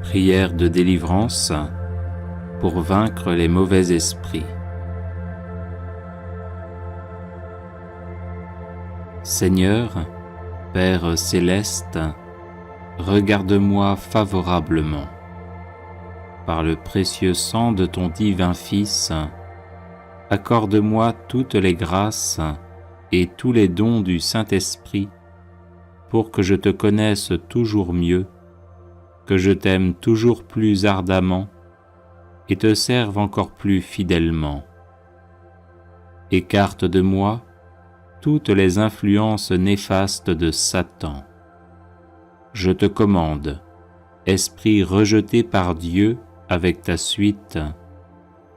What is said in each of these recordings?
Prière de délivrance pour vaincre les mauvais esprits. Seigneur, Père céleste, regarde-moi favorablement. Par le précieux sang de ton divin Fils, accorde-moi toutes les grâces et tous les dons du Saint-Esprit pour que je te connaisse toujours mieux, que je t'aime toujours plus ardemment et te serve encore plus fidèlement. Écarte de moi toutes les influences néfastes de Satan. Je te commande, esprit rejeté par Dieu avec ta suite,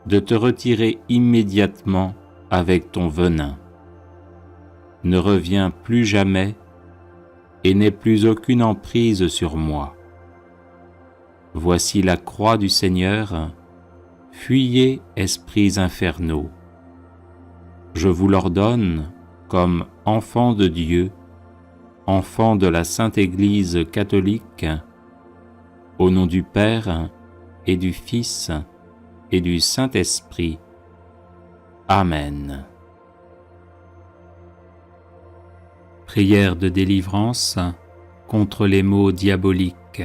de te retirer immédiatement avec ton venin. Ne reviens plus jamais et n'aie plus aucune emprise sur moi. Voici la croix du Seigneur, fuyez, esprits infernaux. Je vous l'ordonne comme enfants de Dieu, enfants de la Sainte Église catholique, au nom du Père et du Fils et du Saint-Esprit. Amen. Prière de délivrance contre les maux diaboliques.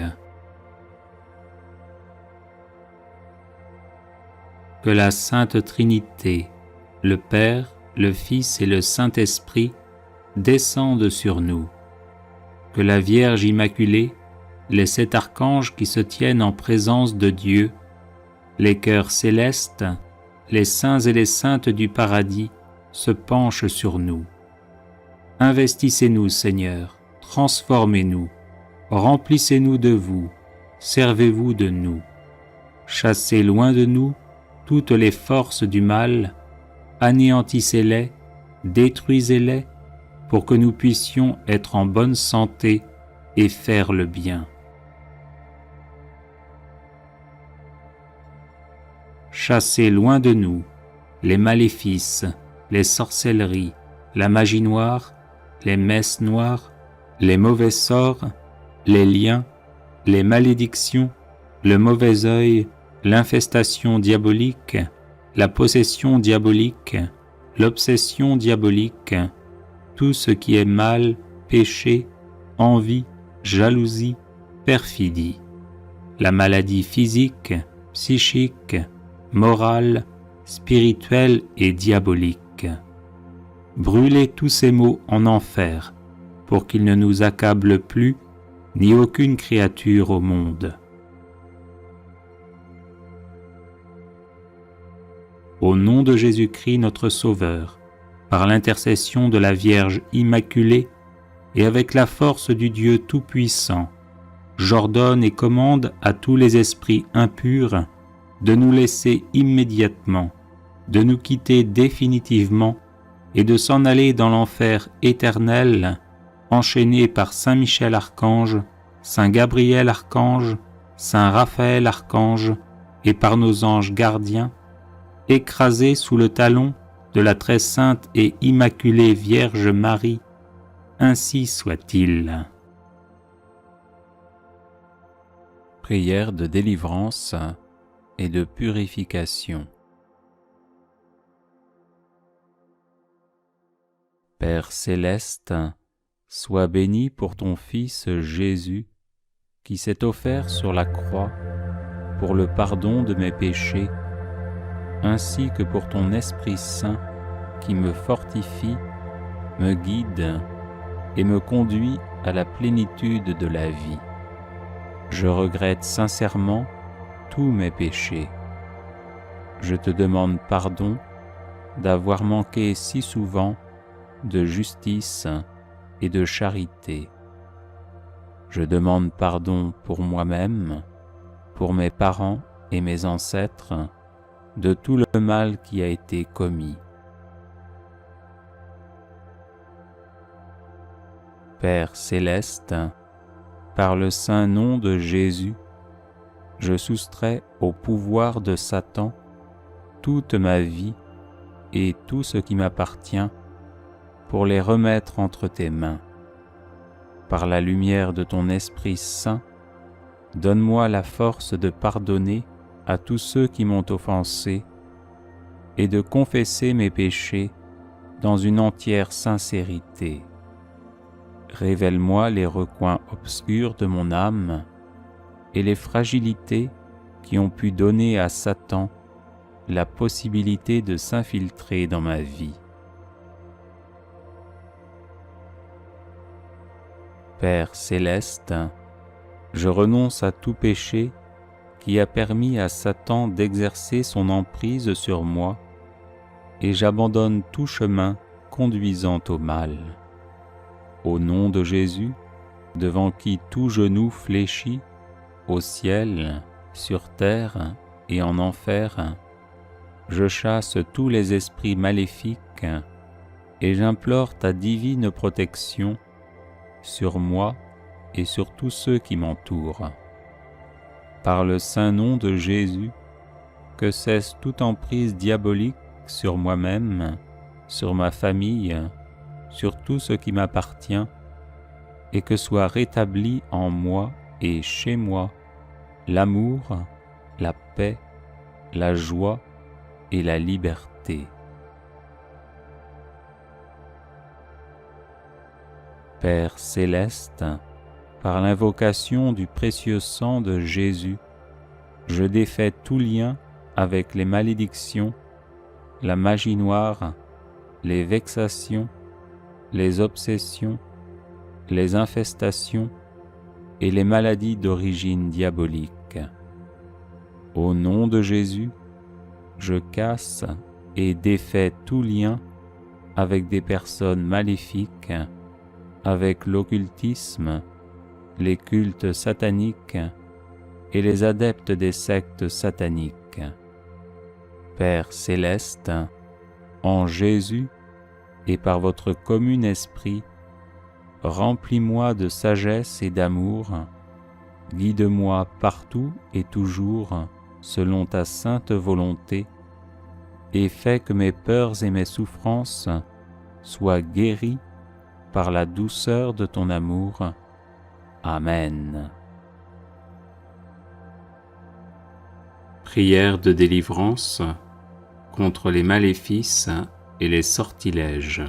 Que la Sainte Trinité, le Père, le Fils et le Saint-Esprit descendent sur nous. Que la Vierge Immaculée, les 7 archanges qui se tiennent en présence de Dieu, les cœurs célestes, les saints et les saintes du paradis se penchent sur nous. Investissez-nous, Seigneur, transformez-nous, remplissez-nous de vous, servez-vous de nous. Chassez loin de nous toutes les forces du mal, anéantissez-les, détruisez-les, pour que nous puissions être en bonne santé et faire le bien. Chassez loin de nous les maléfices, les sorcelleries, la magie noire, les messes noires, les mauvais sorts, les liens, les malédictions, le mauvais œil, l'infestation diabolique, la possession diabolique, l'obsession diabolique, tout ce qui est mal, péché, envie, jalousie, perfidie, la maladie physique, psychique, morale, spirituelle et diabolique. Brûlez tous ces maux en enfer, pour qu'ils ne nous accablent plus, ni aucune créature au monde. Au nom de Jésus-Christ notre Sauveur, par l'intercession de la Vierge Immaculée et avec la force du Dieu Tout-Puissant, j'ordonne et commande à tous les esprits impurs de nous laisser immédiatement, de nous quitter définitivement et de s'en aller dans l'enfer éternel, enchaînés par Saint Michel Archange, Saint Gabriel Archange, Saint Raphaël Archange et par nos anges gardiens, écrasés sous le talon de la très sainte et immaculée Vierge Marie, ainsi soit-il. Prière de délivrance et de purification. Père céleste, sois béni pour ton Fils Jésus, qui s'est offert sur la croix pour le pardon de mes péchés, ainsi que pour ton Esprit Saint qui me fortifie, me guide et me conduit à la plénitude de la vie. Je regrette sincèrement tous mes péchés. Je te demande pardon d'avoir manqué si souvent de justice et de charité. Je demande pardon pour moi-même, pour mes parents et mes ancêtres, de tout le mal qui a été commis. Père céleste, par le saint nom de Jésus, je soustrais au pouvoir de Satan toute ma vie et tout ce qui m'appartient pour les remettre entre tes mains. Par la lumière de ton Esprit Saint, donne-moi la force de pardonner à tous ceux qui m'ont offensé et de confesser mes péchés dans une entière sincérité. Révèle-moi les recoins obscurs de mon âme et les fragilités qui ont pu donner à Satan la possibilité de s'infiltrer dans ma vie. Père céleste, je renonce à tout péché qui a permis à Satan d'exercer son emprise sur moi et j'abandonne tout chemin conduisant au mal. Au nom de Jésus, devant qui tout genou fléchit, au ciel, sur terre et en enfer, je chasse tous les esprits maléfiques et j'implore ta divine protection sur moi et sur tous ceux qui m'entourent. Par le saint nom de Jésus, que cesse toute emprise diabolique sur moi-même, sur ma famille, sur tout ce qui m'appartient, et que soit rétabli en moi et chez moi l'amour, la paix, la joie et la liberté. Père céleste, par l'invocation du précieux sang de Jésus, je défais tout lien avec les malédictions, la magie noire, les vexations, les obsessions, les infestations et les maladies d'origine diabolique. Au nom de Jésus, je casse et défais tout lien avec des personnes maléfiques, avec l'occultisme, les cultes sataniques et les adeptes des sectes sataniques. Père céleste, en Jésus et par votre commun esprit, remplis-moi de sagesse et d'amour, guide-moi partout et toujours selon ta sainte volonté, et fais que mes peurs et mes souffrances soient guéries par la douceur de ton amour. Amen. Prière de délivrance contre les maléfices et les sortilèges.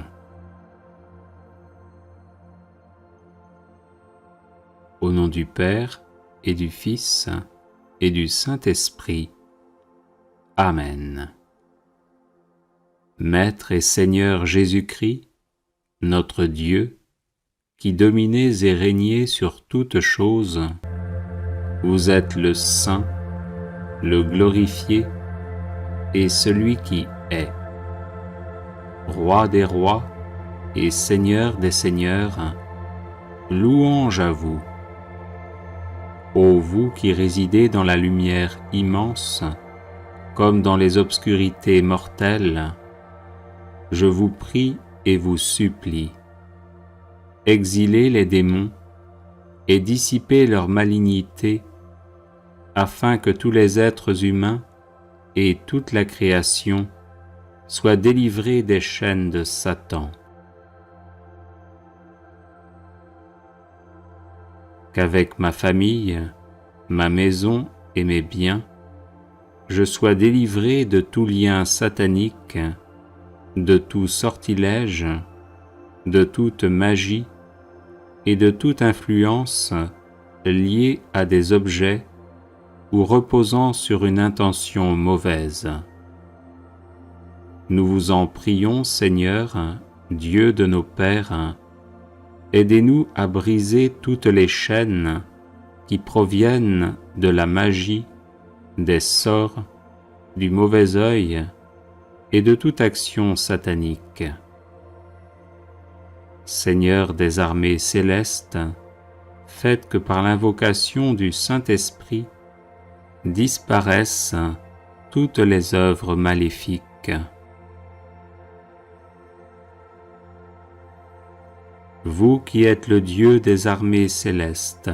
Au nom du Père et du Fils et du Saint-Esprit. Amen. Maître et Seigneur Jésus-Christ, notre Dieu, qui dominez et régnez sur toutes choses, vous êtes le Saint, le glorifié et celui qui est. Roi des rois et Seigneur des seigneurs, louange à vous. Ô vous qui résidez dans la lumière immense, comme dans les obscurités mortelles, je vous prie et vous supplie, exilez les démons et dissipez leur malignité, afin que tous les êtres humains et toute la création soient délivrés des chaînes de Satan. Qu'avec ma famille, ma maison et mes biens, je sois délivré de tout lien satanique, de tout sortilège, de toute magie et de toute influence liée à des objets ou reposant sur une intention mauvaise. Nous vous en prions, Seigneur, Dieu de nos pères, aidez-nous à briser toutes les chaînes qui proviennent de la magie, des sorts, du mauvais œil et de toute action satanique. Seigneur des armées célestes, faites que par l'invocation du Saint-Esprit disparaissent toutes les œuvres maléfiques. Vous qui êtes le Dieu des armées célestes,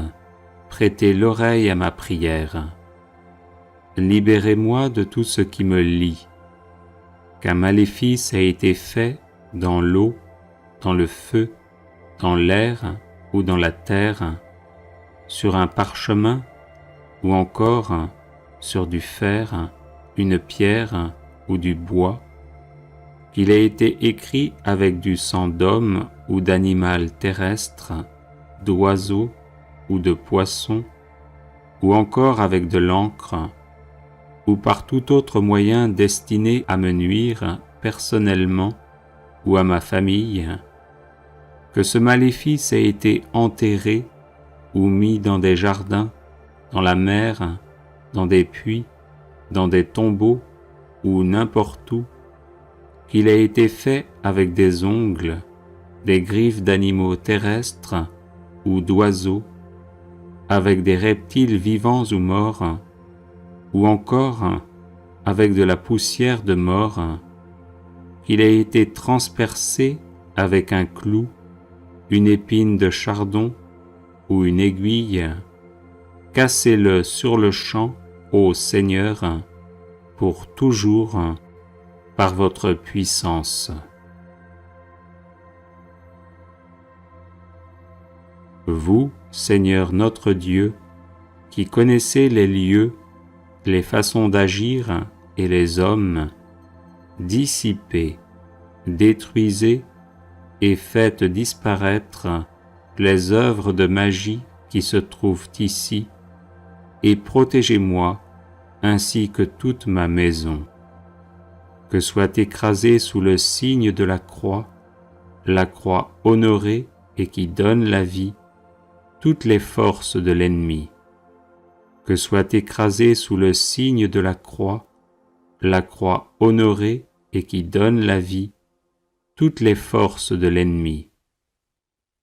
prêtez l'oreille à ma prière. Libérez-moi de tout ce qui me lie, qu'un maléfice a été fait dans l'eau, dans le feu, dans l'air ou dans la terre, sur un parchemin ou encore sur du fer, une pierre ou du bois, qu'il ait été écrit avec du sang d'homme ou d'animal terrestre, d'oiseau ou de poisson, ou encore avec de l'encre, ou par tout autre moyen destiné à me nuire personnellement ou à ma famille, que ce maléfice ait été enterré ou mis dans des jardins, dans la mer, dans des puits, dans des tombeaux ou n'importe où, qu'il ait été fait avec des ongles, des griffes d'animaux terrestres ou d'oiseaux, avec des reptiles vivants ou morts, ou encore avec de la poussière de mort, qu'il ait été transpercé avec un clou, une épine de chardon ou une aiguille, cassez-le sur le champ, ô Seigneur, pour toujours, par votre puissance. Vous, Seigneur notre Dieu, qui connaissez les lieux, les façons d'agir et les hommes, dissipez, détruisez et faites disparaître les œuvres de magie qui se trouvent ici, et protégez-moi ainsi que toute ma maison. Que soit écrasée sous le signe de la croix honorée et qui donne la vie, toutes les forces de l'ennemi. Que soit écrasée sous le signe de la croix honorée et qui donne la vie, toutes les forces de l'ennemi.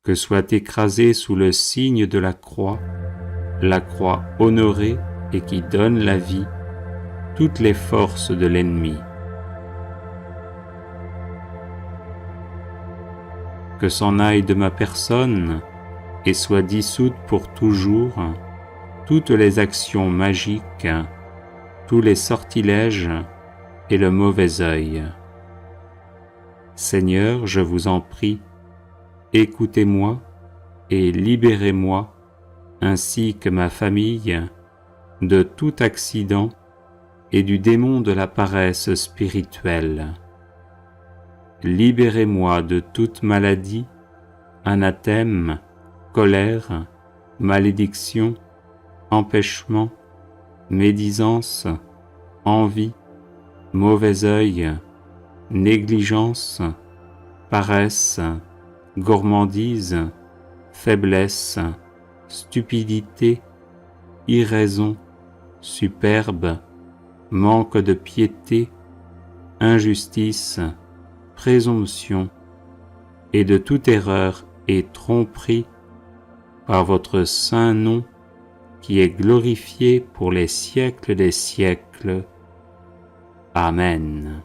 Que soit écrasée sous le signe de la croix honorée et qui donne la vie, toutes les forces de l'ennemi. Que s'en aille de ma personne et soit dissoute pour toujours toutes les actions magiques, tous les sortilèges et le mauvais œil. Seigneur, je vous en prie, écoutez-moi et libérez-moi, ainsi que ma famille, de tout accident et du démon de la paresse spirituelle. Libérez-moi de toute maladie, anathème, colère, malédiction, empêchement, médisance, envie, mauvais œil, négligence, paresse, gourmandise, faiblesse, stupidité, irraison, superbe, manque de piété, injustice, présomption, et de toute erreur et tromperie, par votre saint nom, qui est glorifié pour les siècles des siècles. Amen.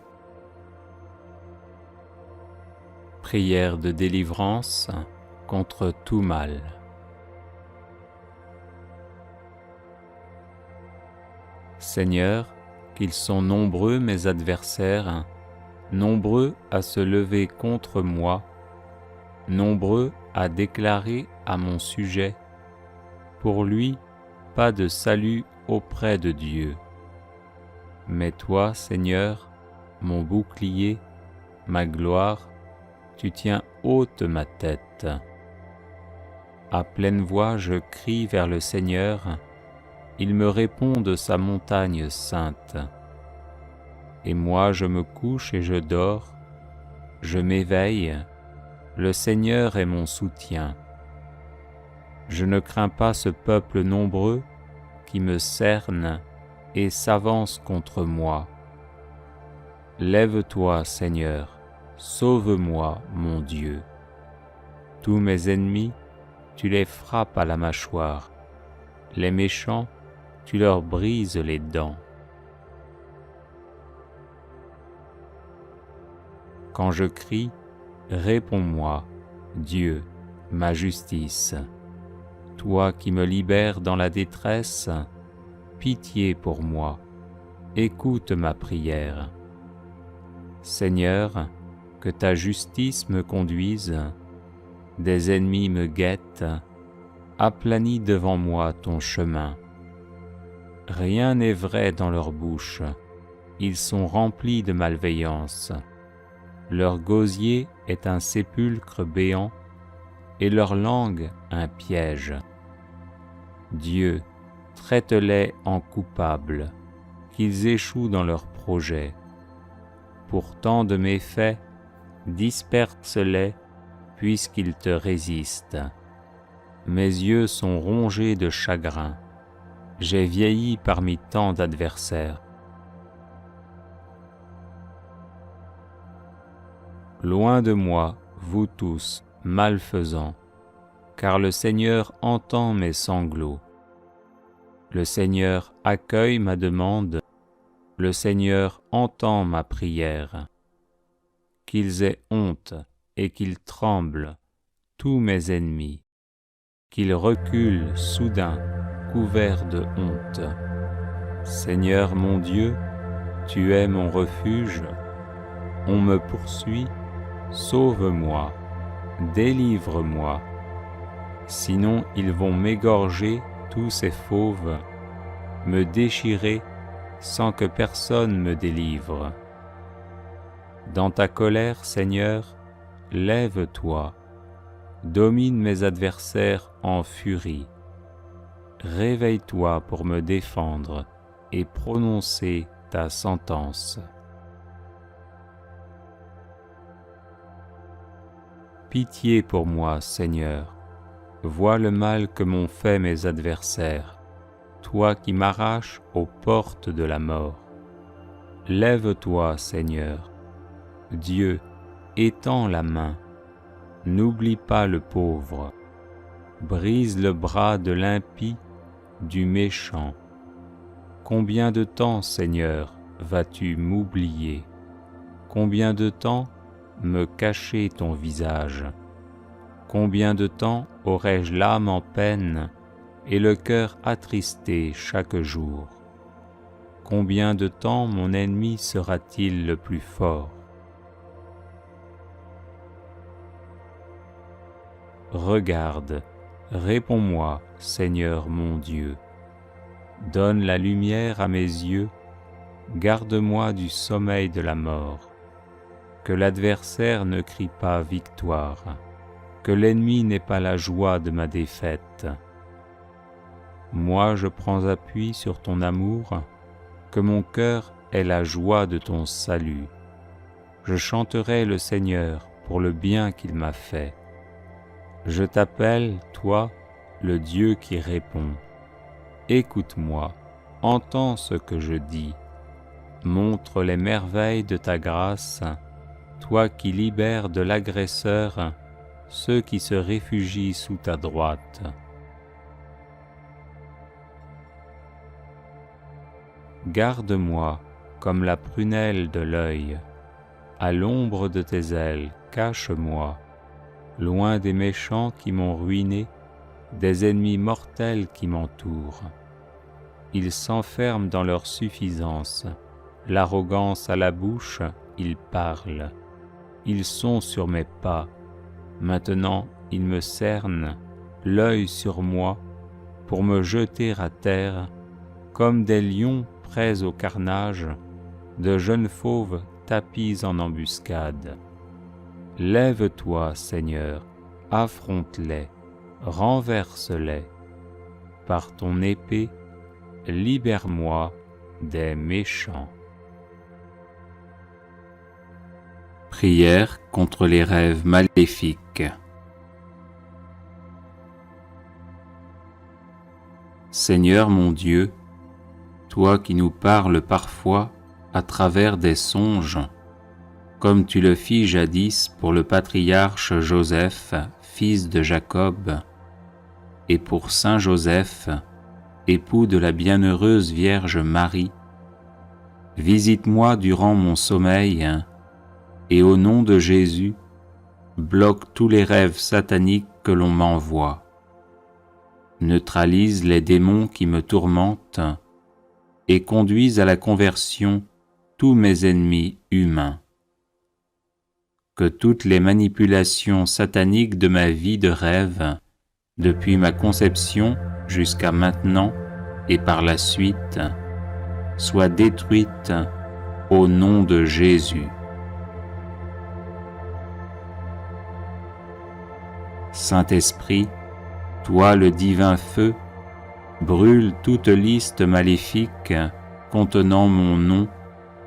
Prière de délivrance contre tout mal. Seigneur, qu'ils sont nombreux mes adversaires, nombreux à se lever contre moi, nombreux à déclarer à mon sujet, pour lui, pas de salut auprès de Dieu. Mais toi, Seigneur, mon bouclier, ma gloire, tu tiens haute ma tête. À pleine voix, je crie vers le Seigneur, il me répond de sa montagne sainte. Et moi, je me couche et je dors, je m'éveille, le Seigneur est mon soutien. Je ne crains pas ce peuple nombreux qui me cerne et s'avance contre moi. Lève-toi, Seigneur, sauve-moi, mon Dieu. Tous mes ennemis, tu les frappes à la mâchoire. Les méchants, tu leur brises les dents. Quand je crie, réponds-moi, Dieu, ma justice. Toi qui me libères dans la détresse, pitié pour moi, écoute ma prière. Seigneur, que ta justice me conduise, des ennemis me guettent, aplanis devant moi ton chemin. Rien n'est vrai dans leur bouche, ils sont remplis de malveillance. Leur gosier est un sépulcre béant, et leur langue un piège. Dieu, traite-les en coupables, qu'ils échouent dans leurs projets. Pour tant de méfaits, disperse-les, puisqu'ils te résistent. Mes yeux sont rongés de chagrin, j'ai vieilli parmi tant d'adversaires. Loin de moi, vous tous, malfaisants, car le Seigneur entend mes sanglots. Le Seigneur accueille ma demande, le Seigneur entend ma prière. Qu'ils aient honte et qu'ils tremblent, tous mes ennemis, qu'ils reculent soudain, couverts de honte. Seigneur mon Dieu, tu es mon refuge, on me poursuit, sauve-moi, délivre-moi. Sinon ils vont m'égorger tous ces fauves, me déchirer sans que personne me délivre. Dans ta colère, Seigneur, lève-toi, domine mes adversaires en furie. Réveille-toi pour me défendre et prononcer ta sentence. Pitié pour moi, Seigneur, vois le mal que m'ont fait mes adversaires, toi qui m'arraches aux portes de la mort. Lève-toi, Seigneur. Dieu, étends la main, n'oublie pas le pauvre, brise le bras de l'impie, du méchant. Combien de temps, Seigneur, vas-tu m'oublier? Combien de temps me cacher ton visage? Combien de temps aurai-je l'âme en peine et le cœur attristé chaque jour? Combien de temps mon ennemi sera-t-il le plus fort? Regarde, réponds-moi, Seigneur mon Dieu. Donne la lumière à mes yeux, garde-moi du sommeil de la mort. Que l'adversaire ne crie pas victoire, que l'ennemi n'ait pas la joie de ma défaite. Moi je prends appui sur ton amour, que mon cœur ait la joie de ton salut. Je chanterai le Seigneur pour le bien qu'il m'a fait. Je t'appelle, toi, le Dieu qui répond. Écoute-moi, entends ce que je dis. Montre les merveilles de ta grâce, toi qui libères de l'agresseur ceux qui se réfugient sous ta droite. Garde-moi comme la prunelle de l'œil, à l'ombre de tes ailes, cache-moi, loin des méchants qui m'ont ruiné, des ennemis mortels qui m'entourent. Ils s'enferment dans leur suffisance, l'arrogance à la bouche, ils parlent. Ils sont sur mes pas, maintenant ils me cernent, l'œil sur moi, pour me jeter à terre, comme des lions prêts au carnage, de jeunes fauves tapis en embuscade. Lève-toi, Seigneur, affronte-les, renverse-les. Par ton épée, libère-moi des méchants. Prière contre les rêves maléfiques. Seigneur mon Dieu, toi qui nous parles parfois à travers des songes, comme tu le fis jadis pour le patriarche Joseph, fils de Jacob, et pour saint Joseph, époux de la bienheureuse Vierge Marie, visite-moi durant mon sommeil, et au nom de Jésus, bloque tous les rêves sataniques que l'on m'envoie. Neutralise les démons qui me tourmentent et conduise à la conversion tous mes ennemis humains. Que toutes les manipulations sataniques de ma vie de rêve, depuis ma conception jusqu'à maintenant et par la suite soit détruite au nom de Jésus. Saint-Esprit, toi le divin feu, brûle toute liste maléfique contenant mon nom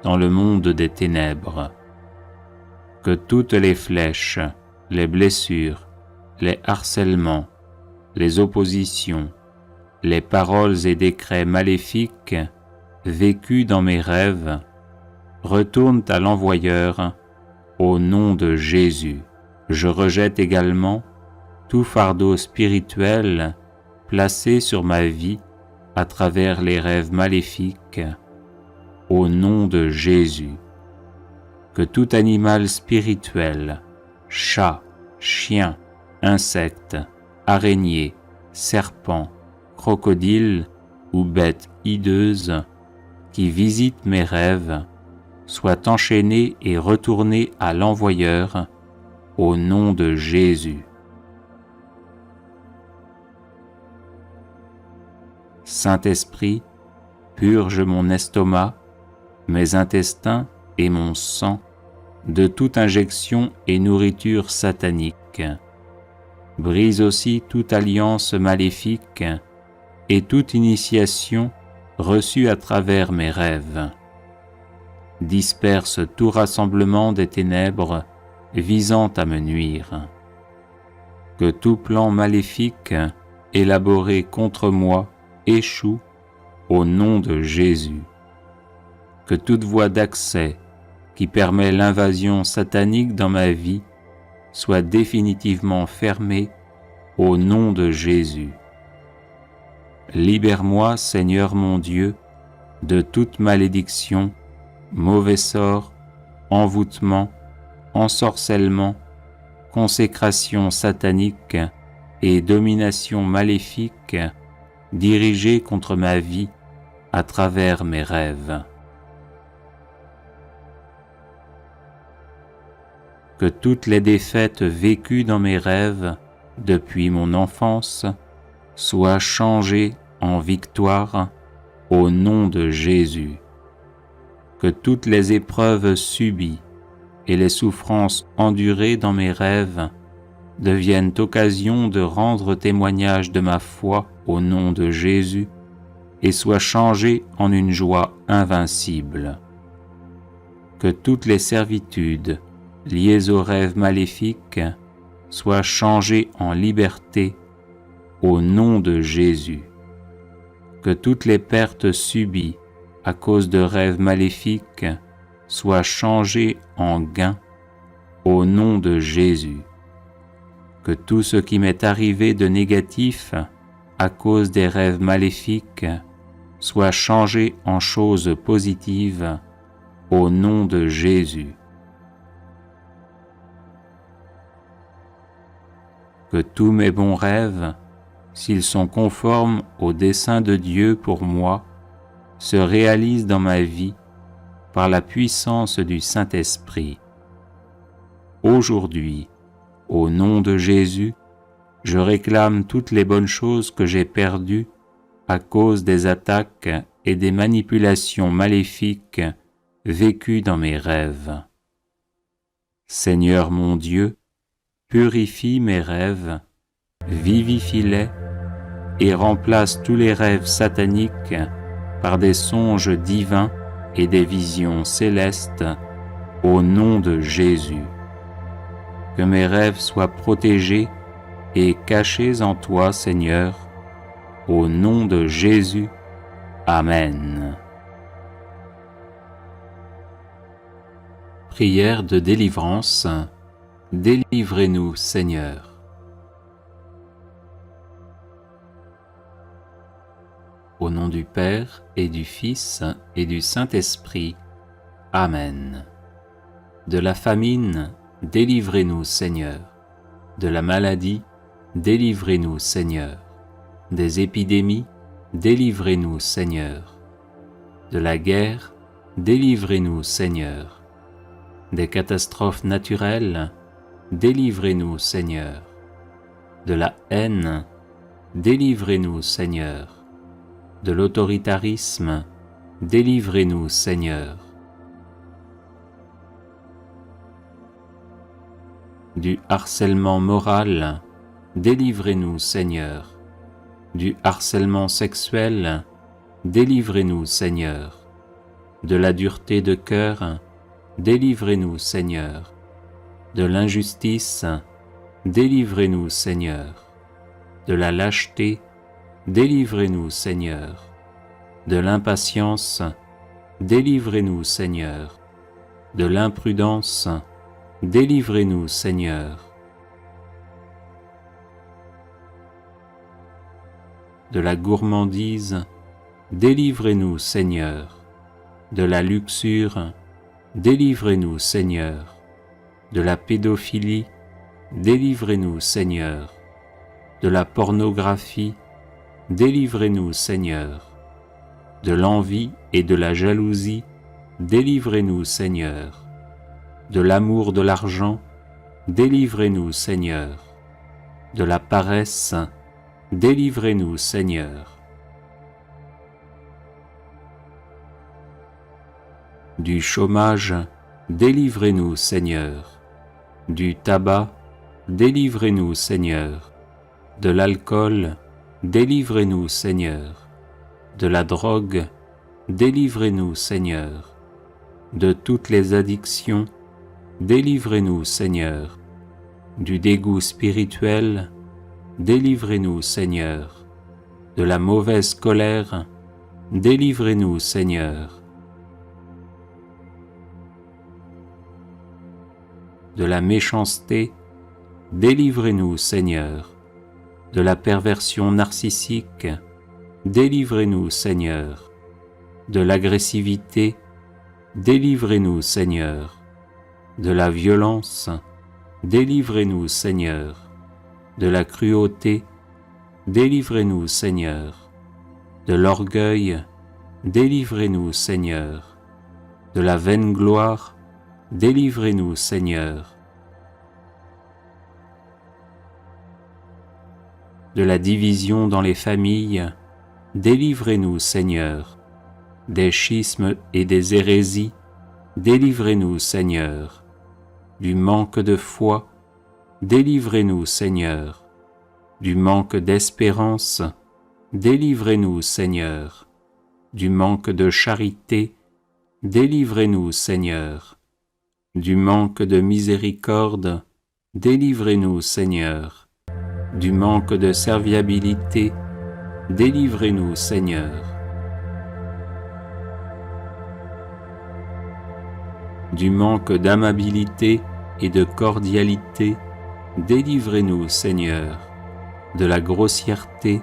dans le monde des ténèbres. Que toutes les flèches, les blessures, les harcèlements, les oppositions, les paroles et décrets maléfiques vécus dans mes rêves retournent à l'envoyeur au nom de Jésus. Je rejette également tout fardeau spirituel placé sur ma vie à travers les rêves maléfiques au nom de Jésus. Que tout animal spirituel, chat, chien, insecte, araignée, serpent, crocodile ou bête hideuse qui visite mes rêves soit enchaîné et retourné à l'envoyeur au nom de Jésus. Saint-Esprit, purge mon estomac, mes intestins et mon sang de toute injection et nourriture satanique. Brise aussi toute alliance maléfique et toute initiation reçue à travers mes rêves. Disperse tout rassemblement des ténèbres visant à me nuire. Que tout plan maléfique élaboré contre moi échoue au nom de Jésus. Que toute voie d'accès qui permet l'invasion satanique dans ma vie soit définitivement fermée au nom de Jésus. Libère-moi, Seigneur mon Dieu, de toute malédiction, mauvais sort, envoûtement, ensorcellement, consécration satanique et domination maléfique dirigée contre ma vie à travers mes rêves. Que toutes les défaites vécues dans mes rêves depuis mon enfance soient changées en victoire au nom de Jésus. Que toutes les épreuves subies et les souffrances endurées dans mes rêves deviennent occasion de rendre témoignage de ma foi au nom de Jésus et soient changées en une joie invincible. Que toutes les servitudes liées aux rêves maléfiques soient changées en liberté au nom de Jésus. Que toutes les pertes subies à cause de rêves maléfiques soient changées en gains au nom de Jésus. Que tout ce qui m'est arrivé de négatif à cause des rêves maléfiques soit changé en choses positives au nom de Jésus. Que tous mes bons rêves, s'ils sont conformes au dessein de Dieu pour moi, se réalisent dans ma vie par la puissance du Saint-Esprit. Aujourd'hui, au nom de Jésus, je réclame toutes les bonnes choses que j'ai perdues à cause des attaques et des manipulations maléfiques vécues dans mes rêves. Seigneur mon Dieu, purifie mes rêves, vivifie-les et remplace tous les rêves sataniques par des songes divins et des visions célestes au nom de Jésus. Que mes rêves soient protégés et cachés en toi, Seigneur, au nom de Jésus. Amen. Prière de délivrance. Délivrez-nous, Seigneur. Au nom du Père et du Fils et du Saint-Esprit. Amen. De la famine, délivrez-nous, Seigneur. De la maladie, délivrez-nous, Seigneur. Des épidémies, délivrez-nous, Seigneur. De la guerre, délivrez-nous, Seigneur. Des catastrophes naturelles, délivrez-nous, Seigneur. De la haine, délivrez-nous, Seigneur. de l'autoritarisme, délivrez-nous, Seigneur. Du harcèlement moral, délivrez-nous, Seigneur. Du harcèlement sexuel, délivrez-nous, Seigneur. De la dureté de cœur, délivrez-nous, Seigneur. De l'injustice, délivrez-nous, Seigneur. De la lâcheté, délivrez-nous, Seigneur. De l'impatience, délivrez-nous, Seigneur. De l'imprudence, délivrez-nous, Seigneur. De la gourmandise, délivrez-nous, Seigneur. De la luxure, délivrez-nous, Seigneur. De la pédophilie, délivrez-nous, Seigneur. De la pornographie, délivrez-nous, Seigneur. De l'envie et de la jalousie, délivrez-nous, Seigneur. De l'amour de l'argent, délivrez-nous, Seigneur. De la paresse, délivrez-nous, Seigneur. Du chômage, délivrez-nous, Seigneur. Du tabac, délivrez-nous, Seigneur. De l'alcool, délivrez-nous, Seigneur. De la drogue, délivrez-nous, Seigneur. De toutes les addictions, délivrez-nous, Seigneur. Du dégoût spirituel, délivrez-nous, Seigneur. De la mauvaise colère, délivrez-nous, Seigneur. De la méchanceté, délivrez-nous, Seigneur. De la perversion narcissique, délivrez-nous, Seigneur. De l'agressivité, délivrez-nous, Seigneur. De la violence, délivrez-nous, Seigneur. De la cruauté, délivrez-nous, Seigneur. De l'orgueil, délivrez-nous, Seigneur. De la vaine gloire, délivrez-nous, Seigneur. De la division dans les familles, délivrez-nous, Seigneur. Des schismes et des hérésies, délivrez-nous, Seigneur. Du manque de foi, délivrez-nous, Seigneur. Du manque d'espérance, délivrez-nous, Seigneur. Du manque de charité, délivrez-nous, Seigneur. Du manque de miséricorde, délivrez-nous, Seigneur. Du manque de serviabilité, délivrez-nous, Seigneur. Du manque d'amabilité et de cordialité, délivrez-nous, Seigneur. De la grossièreté,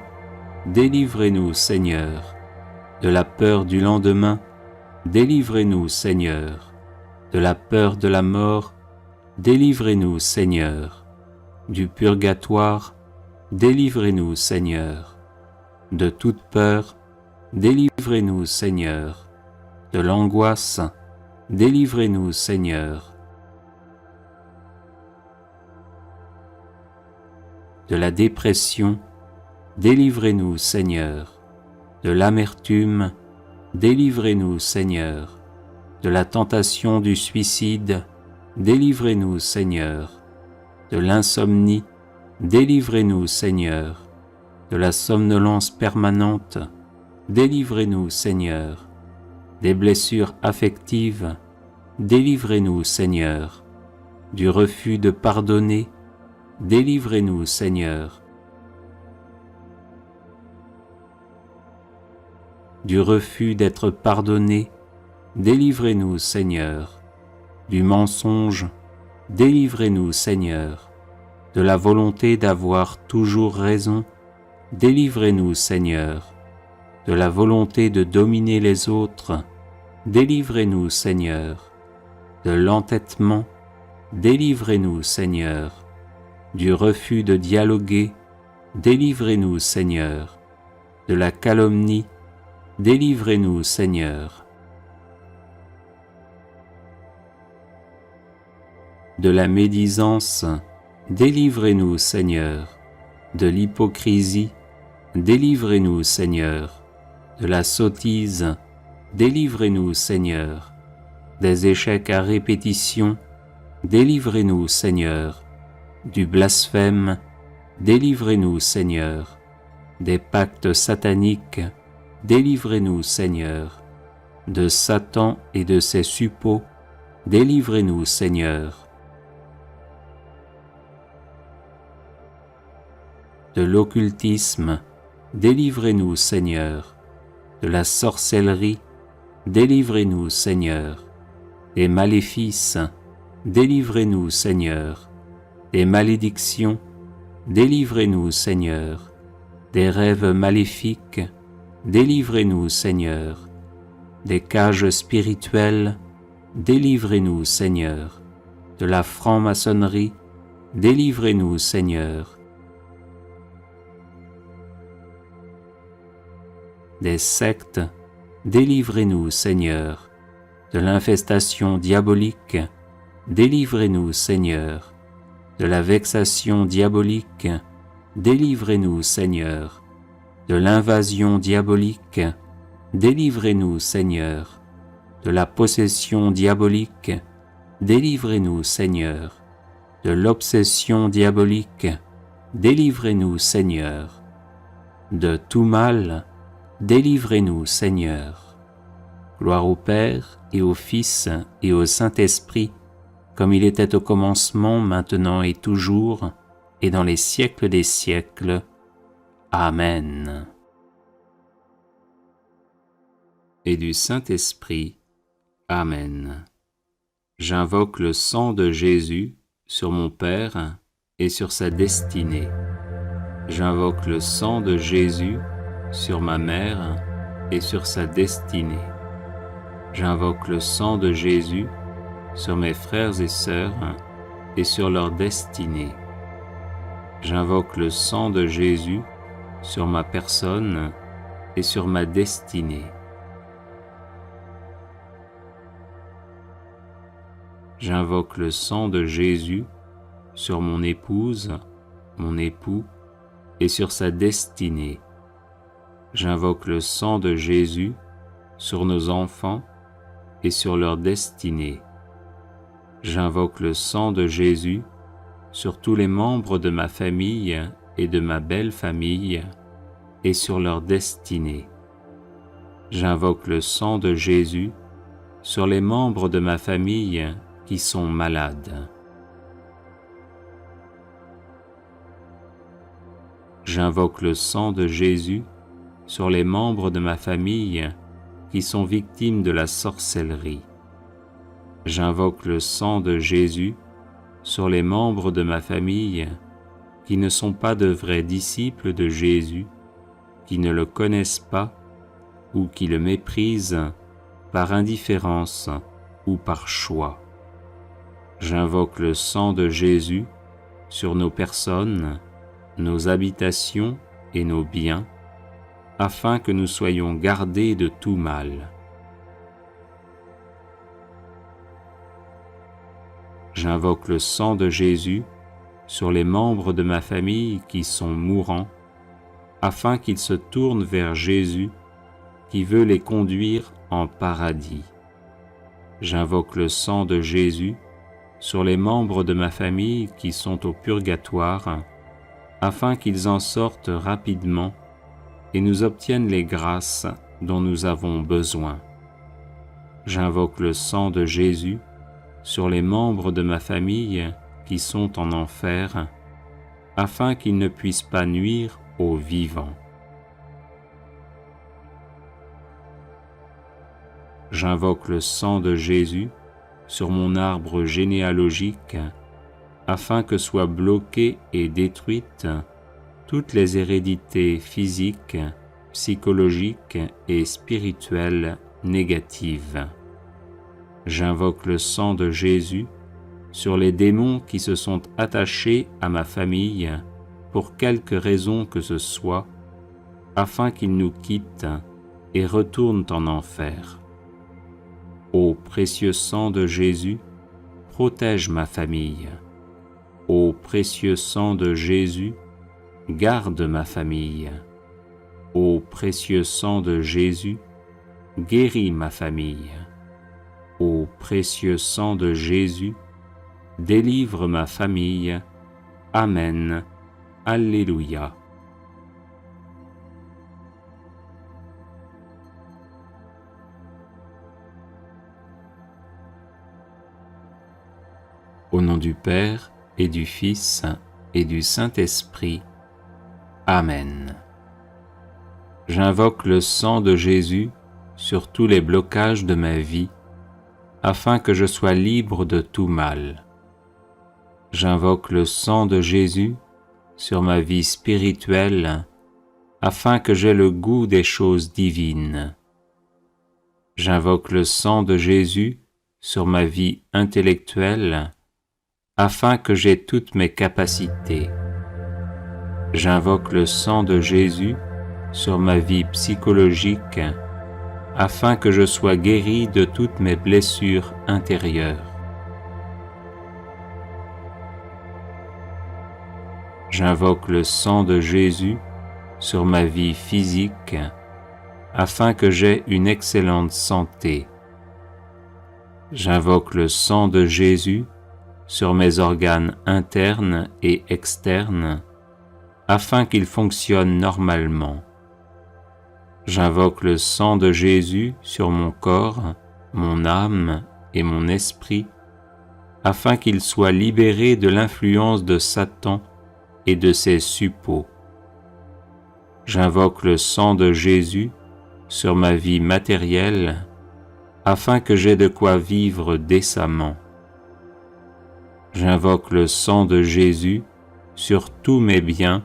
délivrez-nous, Seigneur. De la peur du lendemain, délivrez-nous, Seigneur. De la peur de la mort, délivrez-nous, Seigneur. Du purgatoire, délivrez-nous, Seigneur. De toute peur, délivrez-nous, Seigneur. De l'angoisse, délivrez-nous, Seigneur. De la dépression, délivrez-nous, Seigneur. De l'amertume, délivrez-nous, Seigneur. De la tentation du suicide, délivrez-nous, Seigneur. De l'insomnie, délivrez-nous, Seigneur. De la somnolence permanente, délivrez-nous, Seigneur. Des blessures affectives, délivrez-nous, Seigneur. Du refus de pardonner, délivrez-nous, Seigneur. Du refus d'être pardonné, délivrez-nous, Seigneur. Du mensonge, délivrez-nous, Seigneur. De la volonté d'avoir toujours raison, délivrez-nous, Seigneur. De la volonté de dominer les autres, délivrez-nous, Seigneur. De l'entêtement, délivrez-nous, Seigneur. Du refus de dialoguer, délivrez-nous, Seigneur. De la calomnie, délivrez-nous, Seigneur. De la médisance, délivrez-nous, Seigneur. De l'hypocrisie, délivrez-nous, Seigneur. De la sottise, délivrez-nous, Seigneur. Des échecs à répétition, délivrez-nous, Seigneur. Du blasphème, délivrez-nous, Seigneur. Des pactes sataniques, délivrez-nous, Seigneur. De Satan et de ses suppôts, délivrez-nous, Seigneur. De l'occultisme, délivrez-nous, Seigneur. De la sorcellerie, délivrez-nous, Seigneur. Des maléfices, délivrez-nous, Seigneur. Des malédictions, délivrez-nous, Seigneur. Des rêves maléfiques, délivrez-nous, Seigneur. Des cages spirituelles, délivrez-nous, Seigneur. De la franc-maçonnerie, délivrez-nous, Seigneur. Des sectes, délivrez-nous, Seigneur. De l'infestation diabolique, délivrez-nous, Seigneur. De la vexation diabolique, délivrez-nous, Seigneur. De l'invasion diabolique, délivrez-nous, Seigneur. De la possession diabolique, délivrez-nous, Seigneur. De l'obsession diabolique, délivrez-nous, Seigneur. De tout mal, délivrez-nous, Seigneur. Gloire au Père, et au Fils, et au Saint-Esprit, comme il était au commencement, maintenant et toujours, et dans les siècles des siècles. Amen. Et du Saint-Esprit. Amen. J'invoque le sang de Jésus sur mon Père et sur sa destinée. J'invoque le sang de Jésus sur ma mère et sur sa destinée. J'invoque le sang de Jésus sur mes frères et sœurs et sur leur destinée. J'invoque le sang de Jésus sur ma personne et sur ma destinée. J'invoque le sang de Jésus sur mon épouse, mon époux et sur sa destinée. J'invoque le sang de Jésus sur nos enfants et sur leur destinée. J'invoque le sang de Jésus sur tous les membres de ma famille et de ma belle famille et sur leur destinée. J'invoque le sang de Jésus sur les membres de ma famille qui sont malades. J'invoque le sang de Jésus sur les membres de ma famille qui sont victimes de la sorcellerie. J'invoque le sang de Jésus sur les membres de ma famille qui ne sont pas de vrais disciples de Jésus, qui ne le connaissent pas ou qui le méprisent par indifférence ou par choix. J'invoque le sang de Jésus sur nos personnes, nos habitations et nos biens, afin que nous soyons gardés de tout mal. J'invoque le sang de Jésus sur les membres de ma famille qui sont mourants, afin qu'ils se tournent vers Jésus, qui veut les conduire en paradis. J'invoque le sang de Jésus sur les membres de ma famille qui sont au purgatoire, afin qu'ils en sortent rapidement et nous obtiennent les grâces dont nous avons besoin. J'invoque le sang de Jésus sur les membres de ma famille qui sont en enfer, afin qu'ils ne puissent pas nuire aux vivants. J'invoque le sang de Jésus sur mon arbre généalogique, afin que soient bloquées et détruites toutes les hérédités physiques, psychologiques et spirituelles négatives. J'invoque le sang de Jésus sur les démons qui se sont attachés à ma famille pour quelque raison que ce soit, afin qu'ils nous quittent et retournent en enfer. Ô précieux sang de Jésus, protège ma famille. Ô précieux sang de Jésus, garde ma famille. Ô précieux sang de Jésus, guéris ma famille. Ô précieux sang de Jésus, délivre ma famille. Amen. Alléluia. Au nom du Père, et du Fils, et du Saint-Esprit. Amen. J'invoque le sang de Jésus sur tous les blocages de ma vie, afin que je sois libre de tout mal. J'invoque le sang de Jésus sur ma vie spirituelle, afin que j'aie le goût des choses divines. J'invoque le sang de Jésus sur ma vie intellectuelle, afin que j'aie toutes mes capacités. J'invoque le sang de Jésus sur ma vie psychologique, afin que je sois guéri de toutes mes blessures intérieures. J'invoque le sang de Jésus sur ma vie physique, afin que j'aie une excellente santé. J'invoque le sang de Jésus sur mes organes internes et externes, afin qu'ils fonctionnent normalement. J'invoque le sang de Jésus sur mon corps, mon âme et mon esprit, afin qu'ils soient libérés de l'influence de Satan et de ses suppôts. J'invoque le sang de Jésus sur ma vie matérielle, afin que j'aie de quoi vivre décemment. J'invoque le sang de Jésus sur tous mes biens,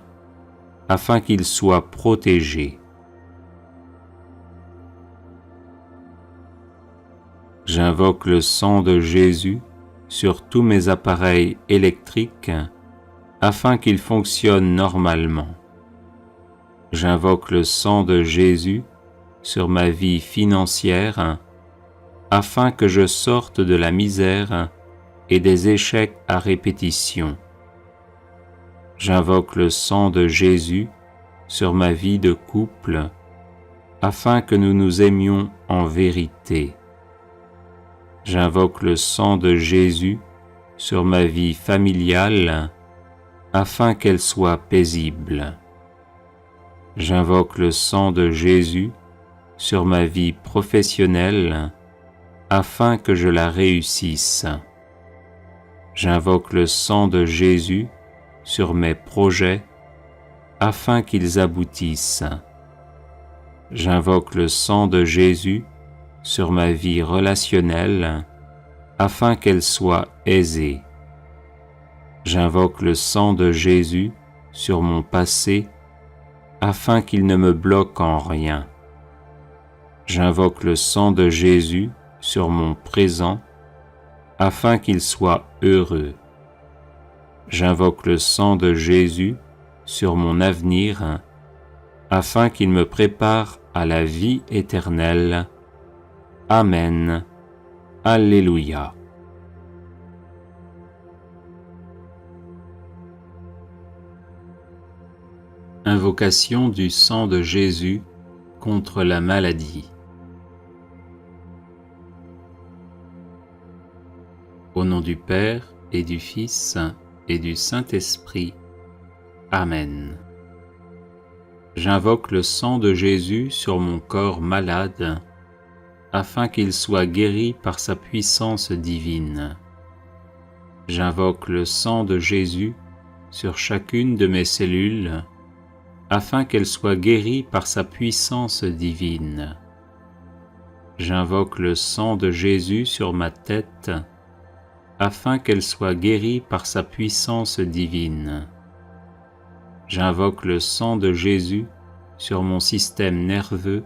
afin qu'ils soient protégés. J'invoque le sang de Jésus sur tous mes appareils électriques, afin qu'ils fonctionnent normalement. J'invoque le sang de Jésus sur ma vie financière, afin que je sorte de la misère et des échecs à répétition. J'invoque le sang de Jésus sur ma vie de couple, afin que nous nous aimions en vérité. J'invoque le sang de Jésus sur ma vie familiale, afin qu'elle soit paisible. J'invoque le sang de Jésus sur ma vie professionnelle, afin que je la réussisse. J'invoque le sang de Jésus sur mes projets, afin qu'ils aboutissent. J'invoque le sang de Jésus sur ma vie relationnelle, afin qu'elle soit aisée. J'invoque le sang de Jésus sur mon passé, afin qu'il ne me bloque en rien. J'invoque le sang de Jésus sur mon présent, afin qu'il soit heureux. J'invoque le sang de Jésus sur mon avenir, afin qu'il me prépare à la vie éternelle. Amen. Alléluia. Invocation du sang de Jésus contre la maladie. Au nom du Père et du Fils et du Saint-Esprit. Amen. J'invoque le sang de Jésus sur mon corps malade, afin qu'il soit guéri par sa puissance divine. J'invoque le sang de Jésus sur chacune de mes cellules, afin qu'elles soient guéries par sa puissance divine. J'invoque le sang de Jésus sur ma tête, afin qu'elle soit guérie par sa puissance divine. J'invoque le sang de Jésus sur mon système nerveux,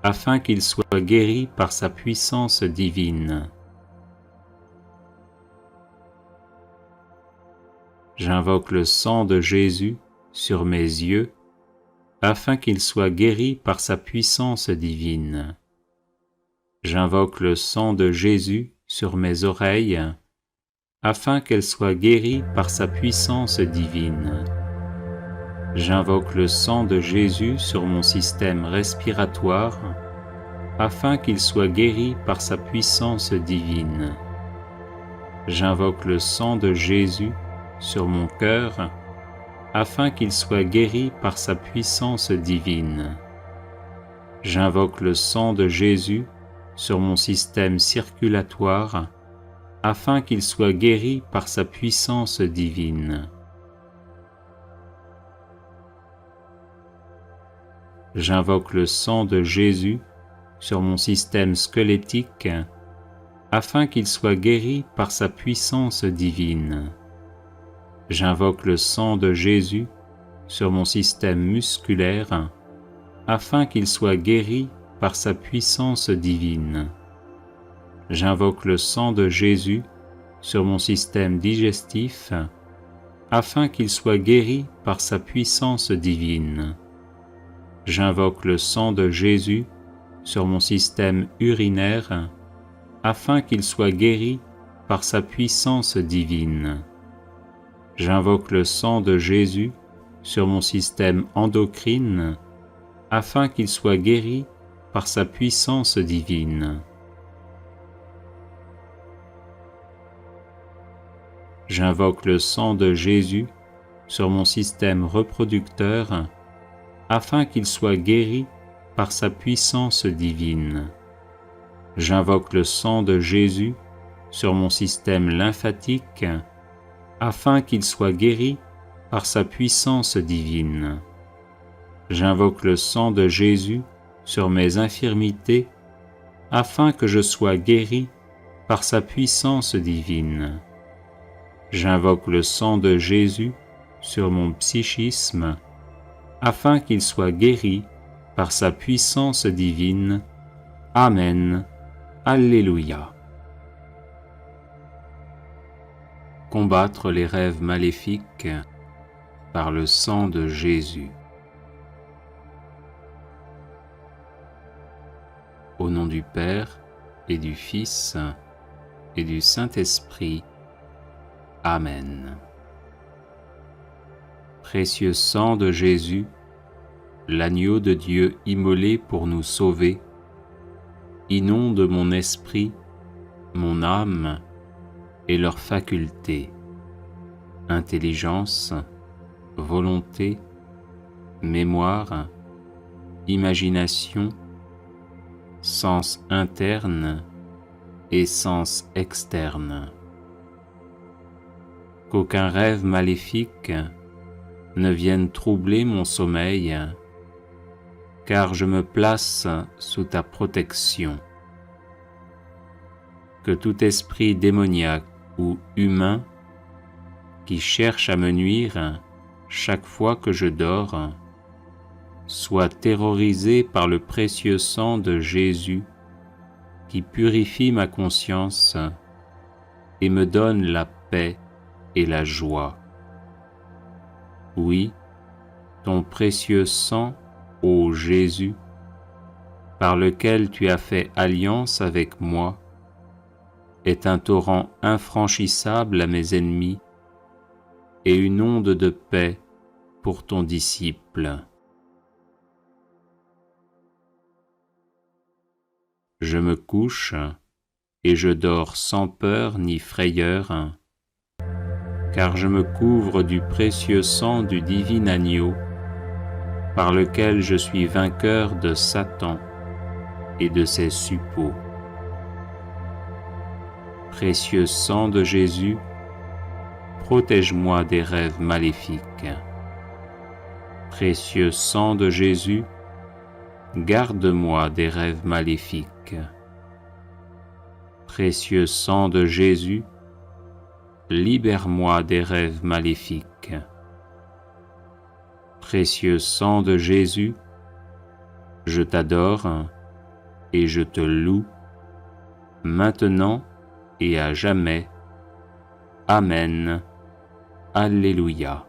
afin qu'il soit guéri par sa puissance divine. J'invoque le sang de Jésus sur mes yeux, afin qu'ils soient guéris par sa puissance divine. J'invoque le sang de Jésus sur mes oreilles, afin qu'elles soient guéries par sa puissance divine. J'invoque le sang de Jésus sur mon système respiratoire afin qu'il soit guéri par sa puissance divine. J'invoque le sang de Jésus sur mon cœur afin qu'il soit guéri par sa puissance divine. J'invoque le sang de Jésus sur mon système circulatoire afin qu'il soit guéri par sa puissance divine. J'invoque le sang de Jésus sur mon système squelettique afin qu'il soit guéri par sa puissance divine. J'invoque le sang de Jésus sur mon système musculaire afin qu'il soit guéri par sa puissance divine. J'invoque le sang de Jésus sur mon système digestif afin qu'il soit guéri par sa puissance divine. J'invoque le sang de Jésus sur mon système urinaire afin qu'il soit guéri par sa puissance divine. J'invoque le sang de Jésus sur mon système endocrine afin qu'il soit guéri par sa puissance divine. J'invoque le sang de Jésus sur mon système reproducteur afin qu'il soit guéri par sa puissance divine. J'invoque le sang de Jésus sur mon système lymphatique afin qu'il soit guéri par sa puissance divine. J'invoque le sang de Jésus sur mes infirmités afin que je sois guéri par sa puissance divine. J'invoque le sang de Jésus sur mon psychisme afin qu'il soit guéri par sa puissance divine. Amen. Alléluia. Combattre les rêves maléfiques par le sang de Jésus. Au nom du Père et du Fils et du Saint-Esprit. Amen. Précieux sang de Jésus, l'agneau de Dieu immolé pour nous sauver, inonde mon esprit, mon âme et leurs facultés, intelligence, volonté, mémoire, imagination, sens interne et sens externe. Qu'aucun rêve maléfique ne vienne troubler mon sommeil, car je me place sous ta protection. Que tout esprit démoniaque ou humain qui cherche à me nuire chaque fois que je dors soit terrorisé par le précieux sang de Jésus qui purifie ma conscience et me donne la paix et la joie. Oui, ton précieux sang, ô Jésus, par lequel tu as fait alliance avec moi, est un torrent infranchissable à mes ennemis et une onde de paix pour ton disciple. Je me couche et je dors sans peur ni frayeur, car je me couvre du précieux sang du divin agneau, par lequel je suis vainqueur de Satan et de ses suppôts. Précieux sang de Jésus, protège-moi des rêves maléfiques. Précieux sang de Jésus, garde-moi des rêves maléfiques. Précieux sang de Jésus, libère-moi des rêves maléfiques. Précieux sang de Jésus, je t'adore et je te loue, maintenant et à jamais. Amen. Alléluia.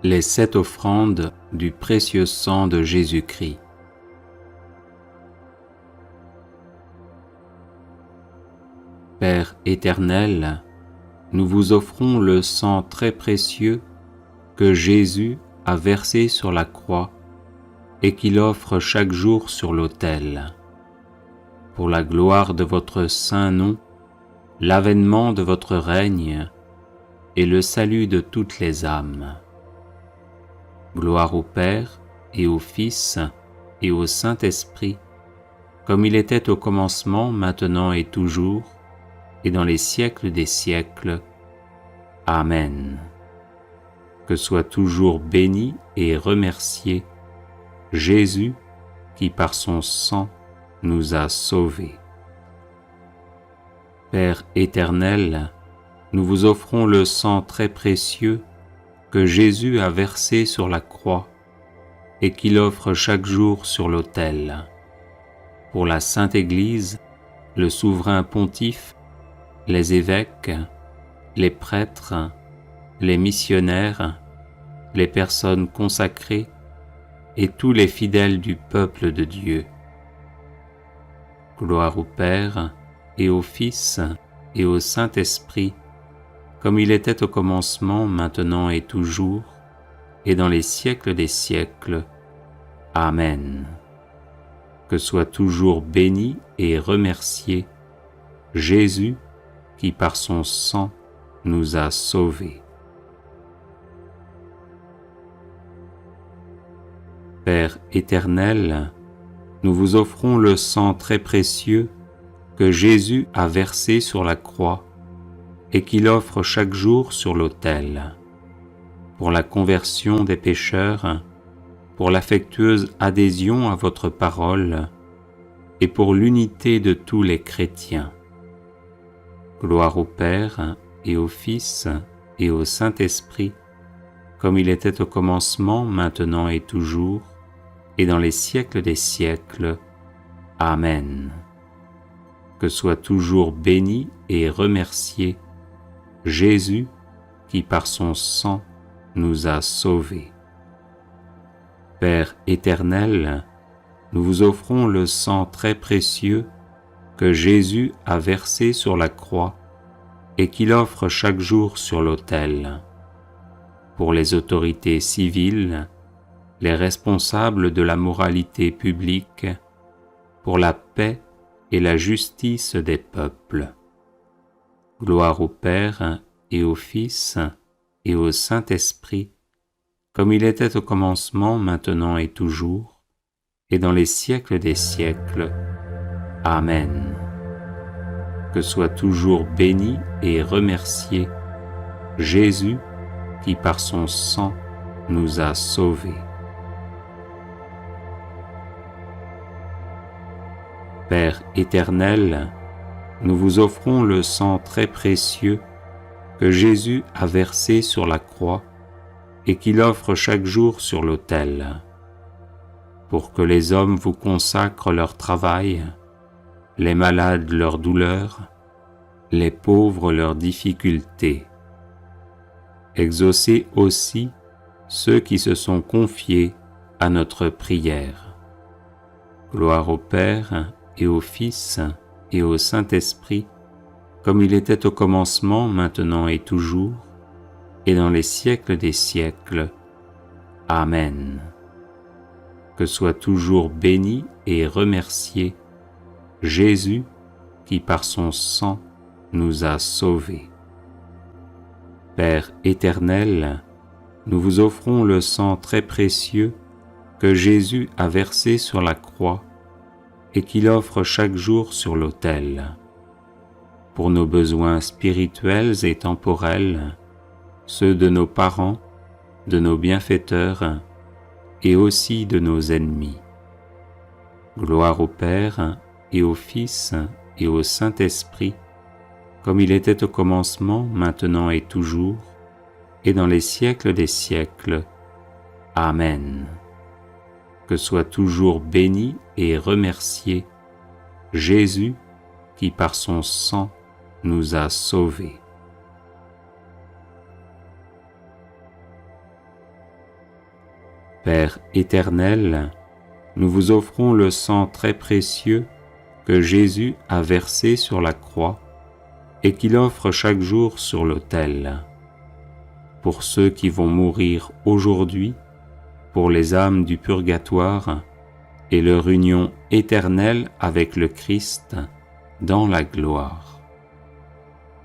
Les 7 offrandes du précieux sang de Jésus-Christ. Père éternel, nous vous offrons le sang très précieux que Jésus a versé sur la croix et qu'il offre chaque jour sur l'autel. Pour la gloire de votre saint nom, l'avènement de votre règne et le salut de toutes les âmes. Gloire au Père et au Fils et au Saint-Esprit, comme il était au commencement, maintenant et toujours, et dans les siècles des siècles. Amen. Que soit toujours béni et remercié Jésus qui par son sang nous a sauvés. Père éternel, nous vous offrons le sang très précieux que Jésus a versé sur la croix et qu'il offre chaque jour sur l'autel. Pour la Sainte Église, le souverain pontife, les évêques, les prêtres, les missionnaires, les personnes consacrées et tous les fidèles du peuple de Dieu. Gloire au Père et au Fils et au Saint-Esprit, comme il était au commencement, maintenant et toujours, et dans les siècles des siècles. Amen. Que soit toujours béni et remercié Jésus qui par son sang nous a sauvés. Père éternel, nous vous offrons le sang très précieux que Jésus a versé sur la croix et qu'il offre chaque jour sur l'autel. Pour la conversion des pécheurs, pour l'affectueuse adhésion à votre parole et pour l'unité de tous les chrétiens. Gloire au Père et au Fils et au Saint-Esprit, comme il était au commencement, maintenant et toujours, et dans les siècles des siècles. Amen. Que soit toujours béni et remercié Jésus qui par son sang nous a sauvés. Père éternel, nous vous offrons le sang très précieux que Jésus a versé sur la croix et qu'il offre chaque jour sur l'autel. Pour les autorités civiles, les responsables de la moralité publique, pour la paix et la justice des peuples. Gloire au Père et au Fils et au Saint-Esprit, comme il était au commencement, maintenant et toujours, et dans les siècles des siècles. Amen. Que soit toujours béni et remercié Jésus qui par son sang nous a sauvés. Père éternel, nous vous offrons le sang très précieux que Jésus a versé sur la croix et qu'il offre chaque jour sur l'autel. Pour que les hommes vous consacrent leur travail, les malades leur douleur, les pauvres leurs difficultés. Exaucez aussi ceux qui se sont confiés à notre prière. Gloire au Père et au Fils et au Saint-Esprit, comme il était au commencement, maintenant et toujours, et dans les siècles des siècles. Amen. Que soit toujours béni et remercié Jésus qui par son sang nous a sauvés. Père éternel, nous vous offrons le sang très précieux que Jésus a versé sur la croix et qu'il offre chaque jour sur l'autel. Pour nos besoins spirituels et temporels, ceux de nos parents, de nos bienfaiteurs et aussi de nos ennemis. Gloire au Père et au Fils et au Saint-Esprit, comme il était au commencement, maintenant et toujours, et dans les siècles des siècles. Amen. Que soit toujours béni et remercié Jésus qui par son sang nous a sauvés. Père éternel, nous vous offrons le sang très précieux que Jésus a versé sur la croix et qu'il offre chaque jour sur l'autel. Pour ceux qui vont mourir aujourd'hui, pour les âmes du purgatoire et leur union éternelle avec le Christ dans la gloire.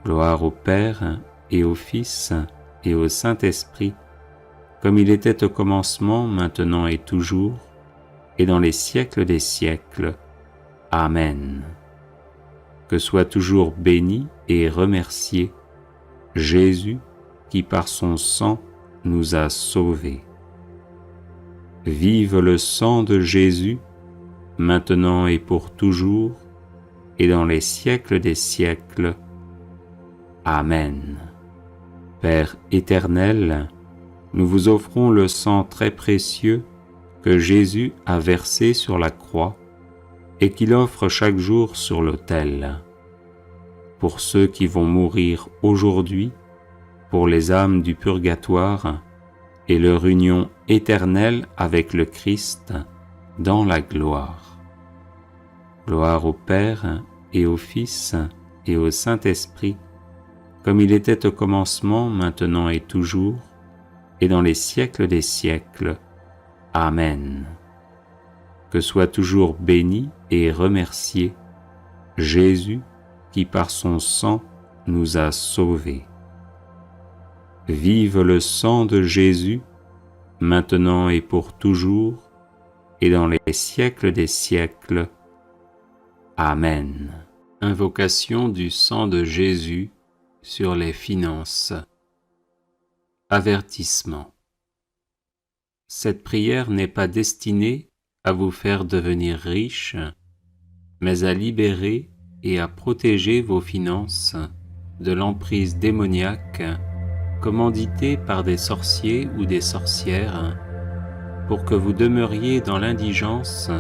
Gloire au Père et au Fils et au Saint-Esprit, comme il était au commencement, maintenant et toujours, et dans les siècles des siècles. Amen. Que soit toujours béni et remercié Jésus qui par son sang nous a sauvés. Vive le sang de Jésus, maintenant et pour toujours, et dans les siècles des siècles. Amen. Père éternel, nous vous offrons le sang très précieux que Jésus a versé sur la croix et qu'il offre chaque jour sur l'autel. Pour ceux qui vont mourir aujourd'hui, pour les âmes du purgatoire et leur union éternelle avec le Christ dans la gloire. Gloire au Père et au Fils et au Saint-Esprit, comme il était au commencement, maintenant et toujours, et dans les siècles des siècles. Amen. Que soit toujours béni et remercié Jésus qui par son sang nous a sauvés. Vive le sang de Jésus, maintenant et pour toujours, et dans les siècles des siècles. Amen. Invocation du sang de Jésus sur les finances. Avertissement. Cette prière n'est pas destinée à vous faire devenir riche, mais à libérer et à protéger vos finances de l'emprise démoniaque commanditée par des sorciers ou des sorcières pour que vous demeuriez dans l'indigence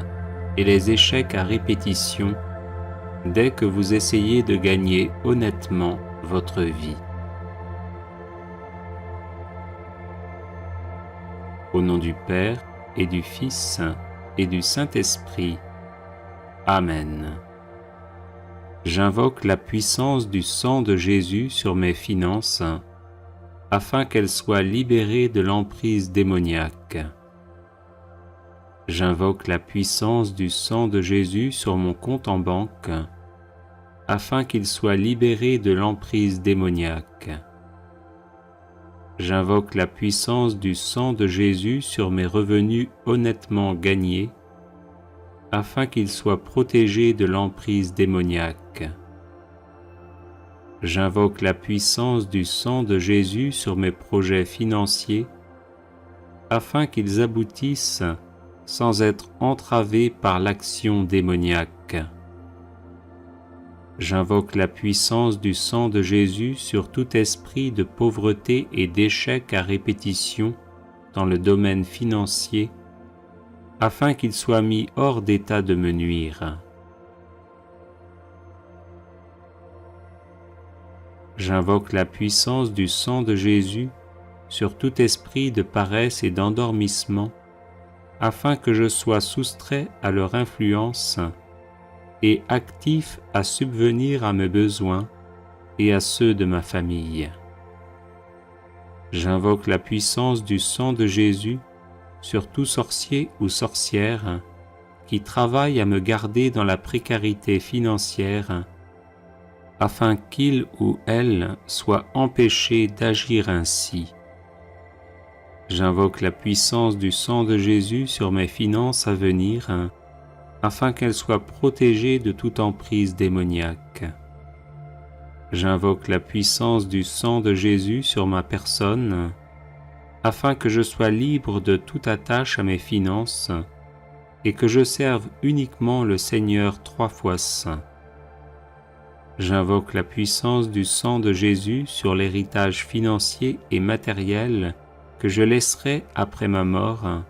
et les échecs à répétition dès que vous essayez de gagner honnêtement votre vie. Au nom du Père et du Fils et du Saint-Esprit. Amen. J'invoque la puissance du sang de Jésus sur mes finances, afin qu'elles soient libérées de l'emprise démoniaque. J'invoque la puissance du sang de Jésus sur mon compte en banque, afin qu'il soit libéré de l'emprise démoniaque. J'invoque la puissance du sang de Jésus sur mes revenus honnêtement gagnés, afin qu'ils soient protégés de l'emprise démoniaque. J'invoque la puissance du sang de Jésus sur mes projets financiers, afin qu'ils aboutissent sans être entravés par l'action démoniaque. J'invoque la puissance du sang de Jésus sur tout esprit de pauvreté et d'échec à répétition dans le domaine financier, afin qu'il soit mis hors d'état de me nuire. J'invoque la puissance du sang de Jésus sur tout esprit de paresse et d'endormissement, afin que je sois soustrait à leur influence et actif à subvenir à mes besoins et à ceux de ma famille. J'invoque la puissance du sang de Jésus sur tout sorcier ou sorcière qui travaille à me garder dans la précarité financière, afin qu'il ou elle soit empêché d'agir ainsi. J'invoque la puissance du sang de Jésus sur mes finances à venir, afin qu'elles soient protégées de toute emprise démoniaque. J'invoque la puissance du sang de Jésus sur ma personne, afin que je sois libre de toute attache à mes finances et que je serve uniquement le Seigneur 3 fois saint. J'invoque la puissance du sang de Jésus sur l'héritage financier et matériel que je laisserai après ma mort,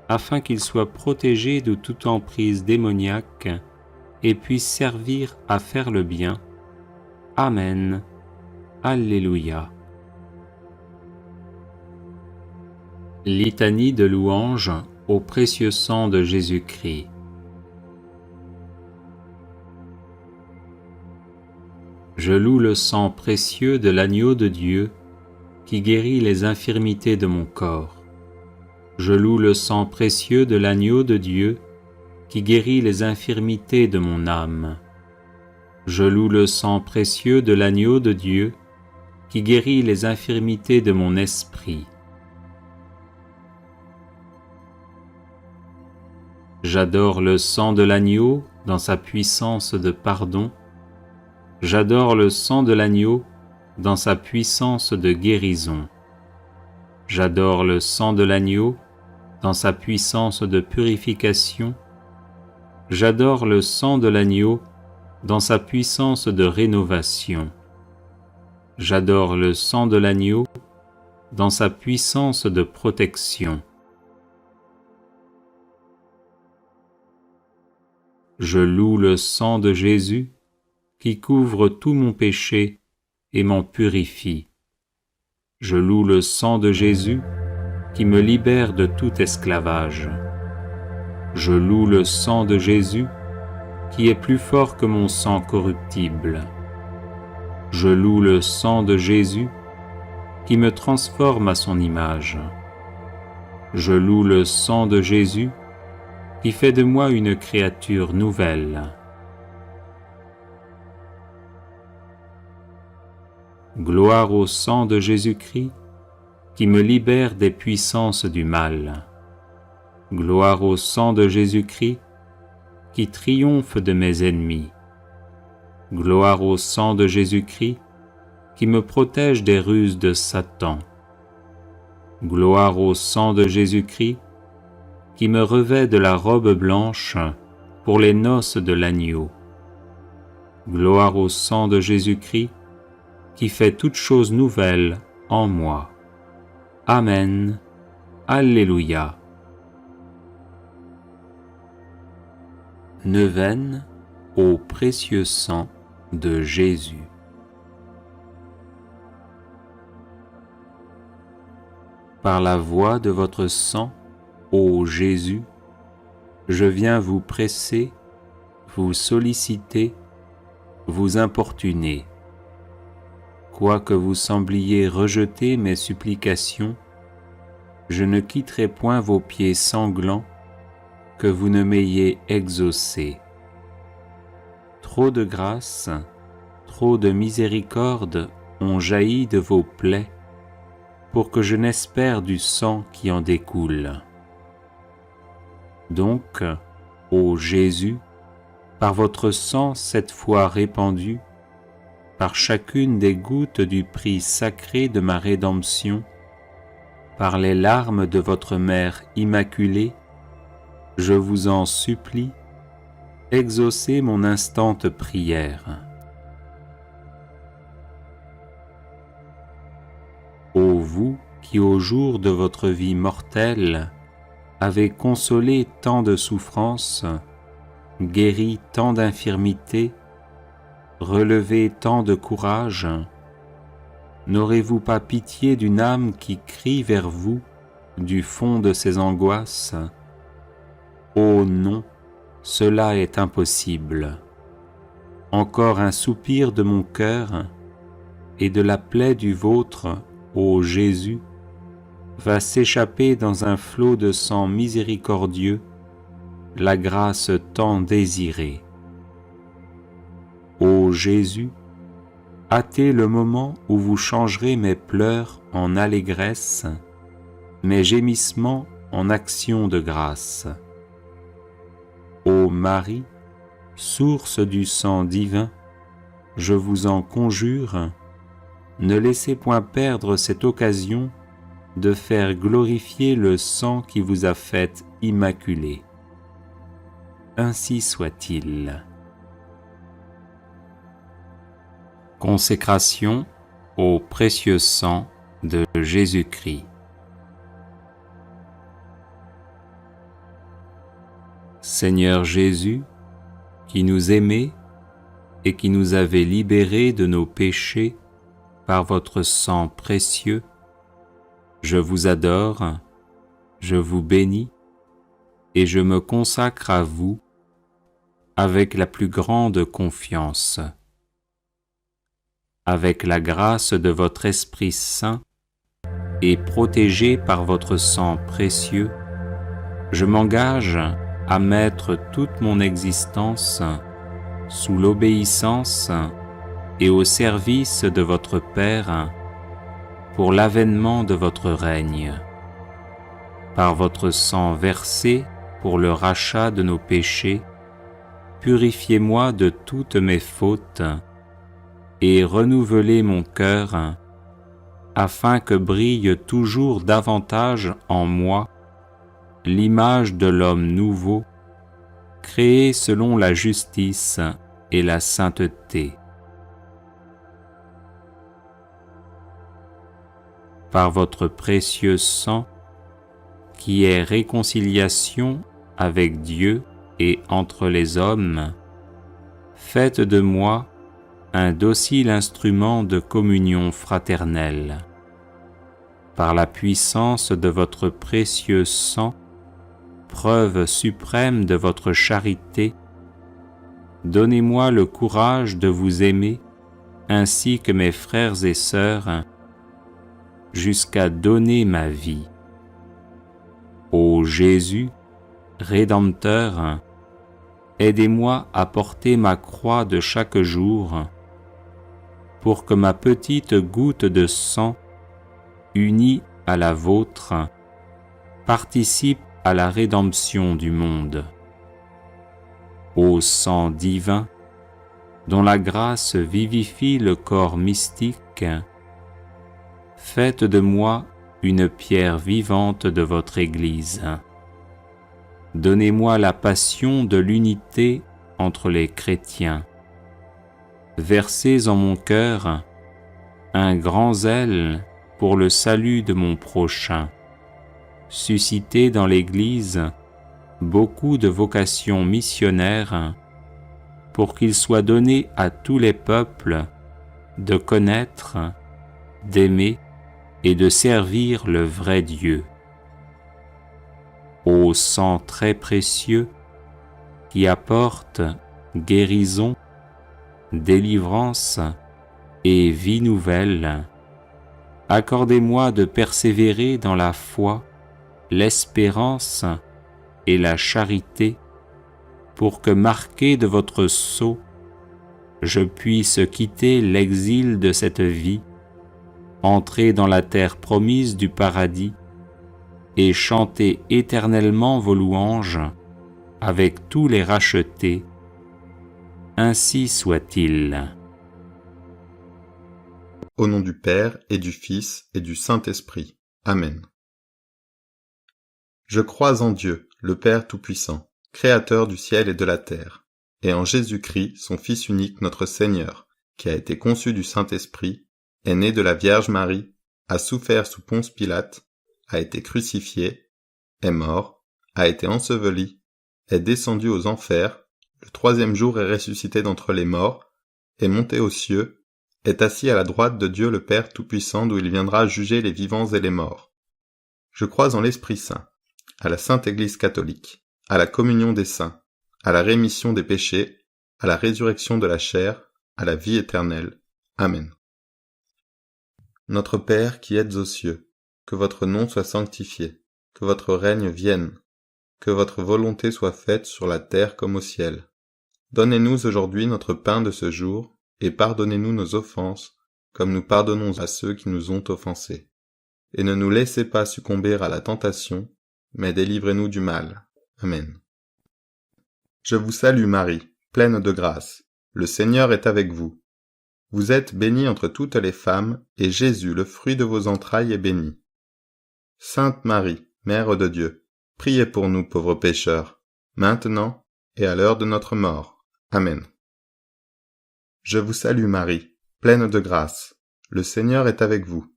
afin qu'il soit protégé de toute emprise démoniaque et puisse servir à faire le bien. Amen. Alléluia. Litanie de louange au précieux sang de Jésus-Christ. Je loue le sang précieux de l'agneau de Dieu qui guérit les infirmités de mon corps. Je loue le sang précieux de l'agneau de Dieu qui guérit les infirmités de mon âme. Je loue le sang précieux de l'agneau de Dieu qui guérit les infirmités de mon esprit. J'adore le sang de l'agneau dans sa puissance de pardon. J'adore le sang de l'agneau dans sa puissance de guérison. J'adore le sang de l'agneau dans sa puissance de purification. J'adore le sang de l'agneau dans sa puissance de rénovation. J'adore le sang de l'agneau dans sa puissance de protection. Je loue le sang de Jésus qui couvre tout mon péché et m'en purifie. Je loue le sang de Jésus qui me libère de tout esclavage. Je loue le sang de Jésus qui est plus fort que mon sang corruptible. Je loue le sang de Jésus qui me transforme à son image. Je loue le sang de Jésus qui fait de moi une créature nouvelle. Gloire au sang de Jésus-Christ qui me libère des puissances du mal. Gloire au sang de Jésus-Christ qui triomphe de mes ennemis. Gloire au sang de Jésus-Christ qui me protège des ruses de Satan. Gloire au sang de Jésus-Christ qui me revêt de la robe blanche pour les noces de l'agneau. Gloire au sang de Jésus-Christ qui fait toutes choses nouvelles en moi. Amen. Alléluia. Neuvaine au précieux sang de Jésus. Par la voie de votre sang, ô Jésus, je viens vous presser, vous solliciter, vous importuner. Quoique vous sembliez rejeter mes supplications, je ne quitterai point vos pieds sanglants que vous ne m'ayez exaucé. Trop de grâce, trop de miséricorde ont jailli de vos plaies pour que je n'espère du sang qui en découle. Donc, ô Jésus, par votre sang cette fois répandu, par chacune des gouttes du prix sacré de ma rédemption, par les larmes de votre Mère immaculée, je vous en supplie, exaucez mon instante prière. Ô vous qui au jour de votre vie mortelle avez consolé tant de souffrances, guéri tant d'infirmités, relevé tant de courage, n'aurez-vous pas pitié d'une âme qui crie vers vous du fond de ses angoisses? Oh non, cela est impossible. Encore un soupir de mon cœur et de la plaie du vôtre, ô Jésus, va s'échapper dans un flot de sang miséricordieux, la grâce tant désirée. Ô Jésus, hâtez le moment où vous changerez mes pleurs en allégresse, mes gémissements en actions de grâce. Ô Marie, source du sang divin, je vous en conjure, ne laissez point perdre cette occasion de faire glorifier le sang qui vous a faite immaculée. Ainsi soit-il. Consécration au précieux sang de Jésus-Christ. Seigneur Jésus, qui nous aimez et qui nous avez libérés de nos péchés par votre sang précieux, je vous adore, je vous bénis et je me consacre à vous avec la plus grande confiance. avec la grâce de votre Esprit Saint et protégé par votre sang précieux, je m'engage à mettre toute mon existence sous l'obéissance et au service de votre Père pour l'avènement de votre règne. Par votre sang versé pour le rachat de nos péchés, purifiez-moi de toutes mes fautes et renouvelez mon cœur afin que brille toujours davantage en moi l'image de l'homme nouveau, créé selon la justice et la sainteté. Par votre précieux sang, qui est réconciliation avec Dieu et entre les hommes, faites de moi un docile instrument de communion fraternelle. Par la puissance de votre précieux sang, preuve suprême de votre charité, donnez-moi le courage de vous aimer ainsi que mes frères et sœurs, jusqu'à donner ma vie. Ô Jésus, Rédempteur, aidez-moi à porter ma croix de chaque jour, pour que ma petite goutte de sang, unie à la vôtre, participe à la rédemption du monde. Ô sang divin, dont la grâce vivifie le corps mystique, faites de moi une pierre vivante de votre Église. Donnez-moi la passion de l'unité entre les chrétiens. Versez en mon cœur un grand zèle pour le salut de mon prochain. Suscitez dans l'Église beaucoup de vocations missionnaires pour qu'il soit donné à tous les peuples de connaître, d'aimer et de servir le vrai Dieu. Ô sang très précieux qui apporte guérison, délivrance et vie nouvelle, accordez-moi de persévérer dans la foi, l'espérance et la charité, pour que, marqué de votre sceau, je puisse quitter l'exil de cette vie, entrer dans la terre promise du paradis et chanter éternellement vos louanges avec tous les rachetés. Ainsi soit-il. Au nom du Père et du Fils et du Saint-Esprit. Amen. Je crois en Dieu, le Père Tout-Puissant, Créateur du ciel et de la terre, et en Jésus-Christ, son Fils unique, notre Seigneur, qui a été conçu du Saint-Esprit, est né de la Vierge Marie, a souffert sous Ponce Pilate, a été crucifié, est mort, a été enseveli, est descendu aux enfers, le troisième jour est ressuscité d'entre les morts, est monté aux cieux, est assis à la droite de Dieu le Père Tout-Puissant, d'où il viendra juger les vivants et les morts. Je crois en l'Esprit Saint, à la Sainte Église catholique, à la communion des saints, à la rémission des péchés, à la résurrection de la chair, à la vie éternelle. Amen. Notre Père qui êtes aux cieux, que votre nom soit sanctifié, que votre règne vienne, que votre volonté soit faite sur la terre comme au ciel. Donnez-nous aujourd'hui notre pain de ce jour, et pardonnez-nous nos offenses, comme nous pardonnons à ceux qui nous ont offensés. Et ne nous laissez pas succomber à la tentation, mais délivrez-nous du mal. Amen. Je vous salue Marie, pleine de grâce. Le Seigneur est avec vous. Vous êtes bénie entre toutes les femmes, et Jésus, le fruit de vos entrailles, est béni. Sainte Marie, Mère de Dieu, priez pour nous pauvres pécheurs, maintenant et à l'heure de notre mort. Amen. Je vous salue Marie, pleine de grâce. Le Seigneur est avec vous.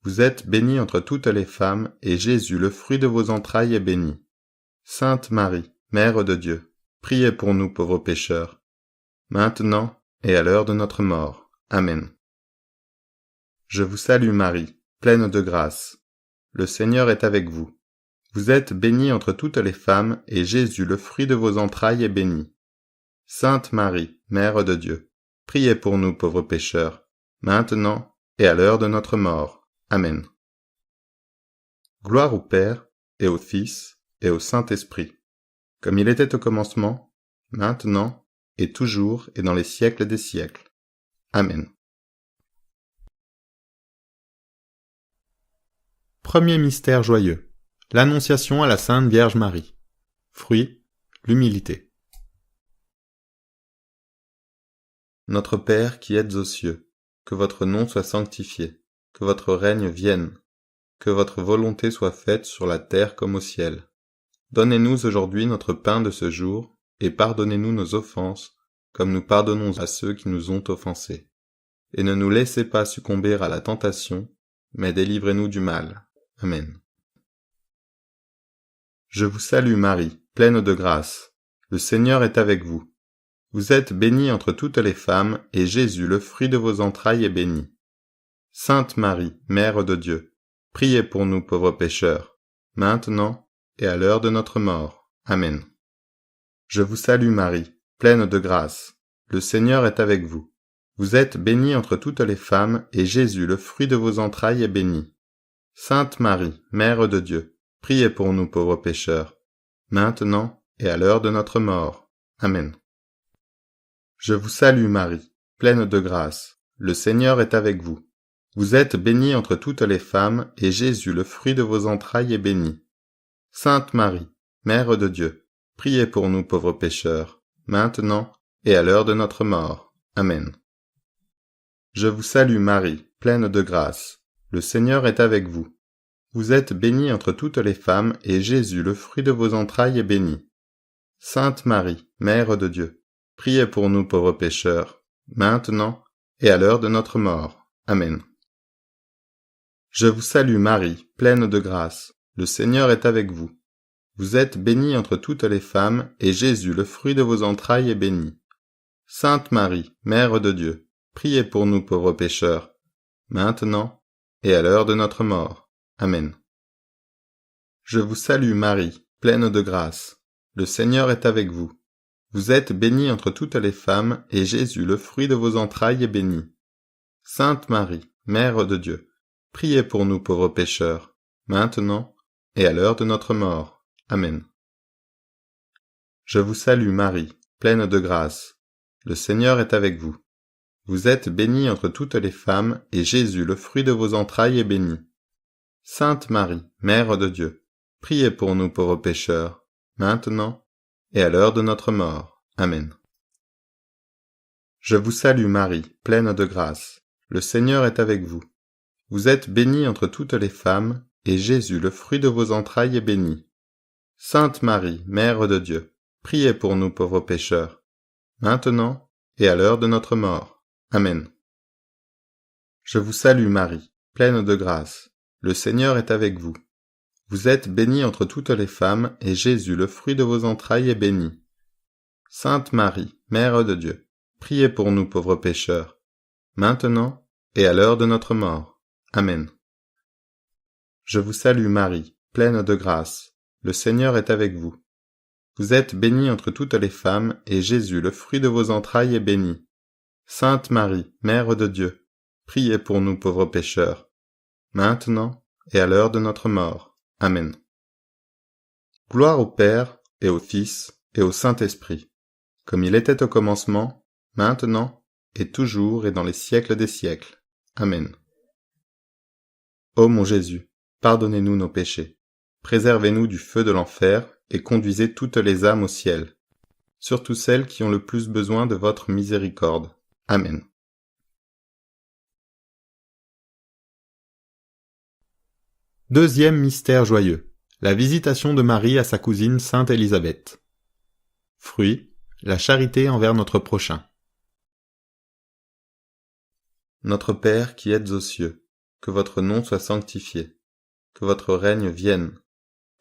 Vous êtes bénie entre toutes les femmes, et Jésus, le fruit de vos entrailles, est béni. Sainte Marie, Mère de Dieu, priez pour nous pauvres pécheurs, maintenant et à l'heure de notre mort. Amen. Je vous salue Marie, pleine de grâce. Le Seigneur est avec vous. Vous êtes bénie entre toutes les femmes, et Jésus, le fruit de vos entrailles, est béni. Sainte Marie, Mère de Dieu, priez pour nous pauvres pécheurs, maintenant et à l'heure de notre mort. Amen. Gloire au Père, et au Fils, et au Saint-Esprit, comme il était au commencement, maintenant, et toujours, et dans les siècles des siècles. Amen. Premier mystère joyeux. L'Annonciation à la Sainte Vierge Marie. Fruit, l'humilité. Notre Père qui êtes aux cieux, que votre nom soit sanctifié, que votre règne vienne, que votre volonté soit faite sur la terre comme au ciel. Donnez-nous aujourd'hui notre pain de ce jour, et pardonnez-nous nos offenses, comme nous pardonnons à ceux qui nous ont offensés. Et ne nous laissez pas succomber à la tentation, mais délivrez-nous du mal. Amen. Je vous salue Marie, pleine de grâce. Le Seigneur est avec vous. Vous êtes bénie entre toutes les femmes, et Jésus, le fruit de vos entrailles, est béni. Sainte Marie, Mère de Dieu, priez pour nous pauvres pécheurs, maintenant et à l'heure de notre mort. Amen. Je vous salue Marie, pleine de grâce. Le Seigneur est avec vous. Vous êtes bénie entre toutes les femmes, et Jésus, le fruit de vos entrailles, est béni. Sainte Marie, Mère de Dieu, priez pour nous pauvres pécheurs, maintenant et à l'heure de notre mort. Amen. Je vous salue Marie, pleine de grâce. Le Seigneur est avec vous. Vous êtes bénie entre toutes les femmes, et Jésus, le fruit de vos entrailles, est béni. Sainte Marie, Mère de Dieu, priez pour nous pauvres pécheurs, maintenant et à l'heure de notre mort. Amen. Je vous salue Marie, pleine de grâce. Le Seigneur est avec vous. Vous êtes bénie entre toutes les femmes, et Jésus, le fruit de vos entrailles, est béni. Sainte Marie, Mère de Dieu, priez pour nous pauvres pécheurs, maintenant et à l'heure de notre mort. Amen. Je vous salue Marie, pleine de grâce. Le Seigneur est avec vous. Vous êtes bénie entre toutes les femmes, et Jésus, le fruit de vos entrailles, est béni. Sainte Marie, Mère de Dieu, priez pour nous pauvres pécheurs, maintenant et à l'heure de notre mort. Amen. Je vous salue Marie, pleine de grâce. Le Seigneur est avec vous. Vous êtes bénie entre toutes les femmes, et Jésus, le fruit de vos entrailles, est béni. Sainte Marie, Mère de Dieu, priez pour nous pauvres pécheurs, maintenant et à l'heure de notre mort. Amen. Je vous salue Marie, pleine de grâce. Le Seigneur est avec vous. Vous êtes bénie entre toutes les femmes, et Jésus, le fruit de vos entrailles, est béni. Sainte Marie, Mère de Dieu, priez pour nous pauvres pécheurs, maintenant et à l'heure de notre mort. Amen. Je vous salue Marie, pleine de grâce. Le Seigneur est avec vous. Vous êtes bénie entre toutes les femmes, et Jésus, le fruit de vos entrailles, est béni. Sainte Marie, Mère de Dieu, priez pour nous pauvres pécheurs, maintenant et à l'heure de notre mort. Amen. Je vous salue Marie, pleine de grâce. Le Seigneur est avec vous. Vous êtes bénie entre toutes les femmes, et Jésus, le fruit de vos entrailles, est béni. Sainte Marie, Mère de Dieu, priez pour nous pauvres pécheurs, maintenant et à l'heure de notre mort. Amen. Je vous salue Marie, pleine de grâce. Le Seigneur est avec vous. Vous êtes bénie entre toutes les femmes, et Jésus, le fruit de vos entrailles, est béni. Sainte Marie, Mère de Dieu, priez pour nous pauvres pécheurs, maintenant et à l'heure de notre mort. Amen. Gloire au Père, et au Fils, et au Saint-Esprit, comme il était au commencement, maintenant, et toujours, et dans les siècles des siècles. Amen. Ô mon Jésus, pardonnez-nous nos péchés, préservez-nous du feu de l'enfer, et conduisez toutes les âmes au ciel, surtout celles qui ont le plus besoin de votre miséricorde. Amen. Deuxième mystère joyeux, la visitation de Marie à sa cousine Sainte Élisabeth. Fruit, la charité envers notre prochain. Notre Père qui êtes aux cieux, que votre nom soit sanctifié, que votre règne vienne,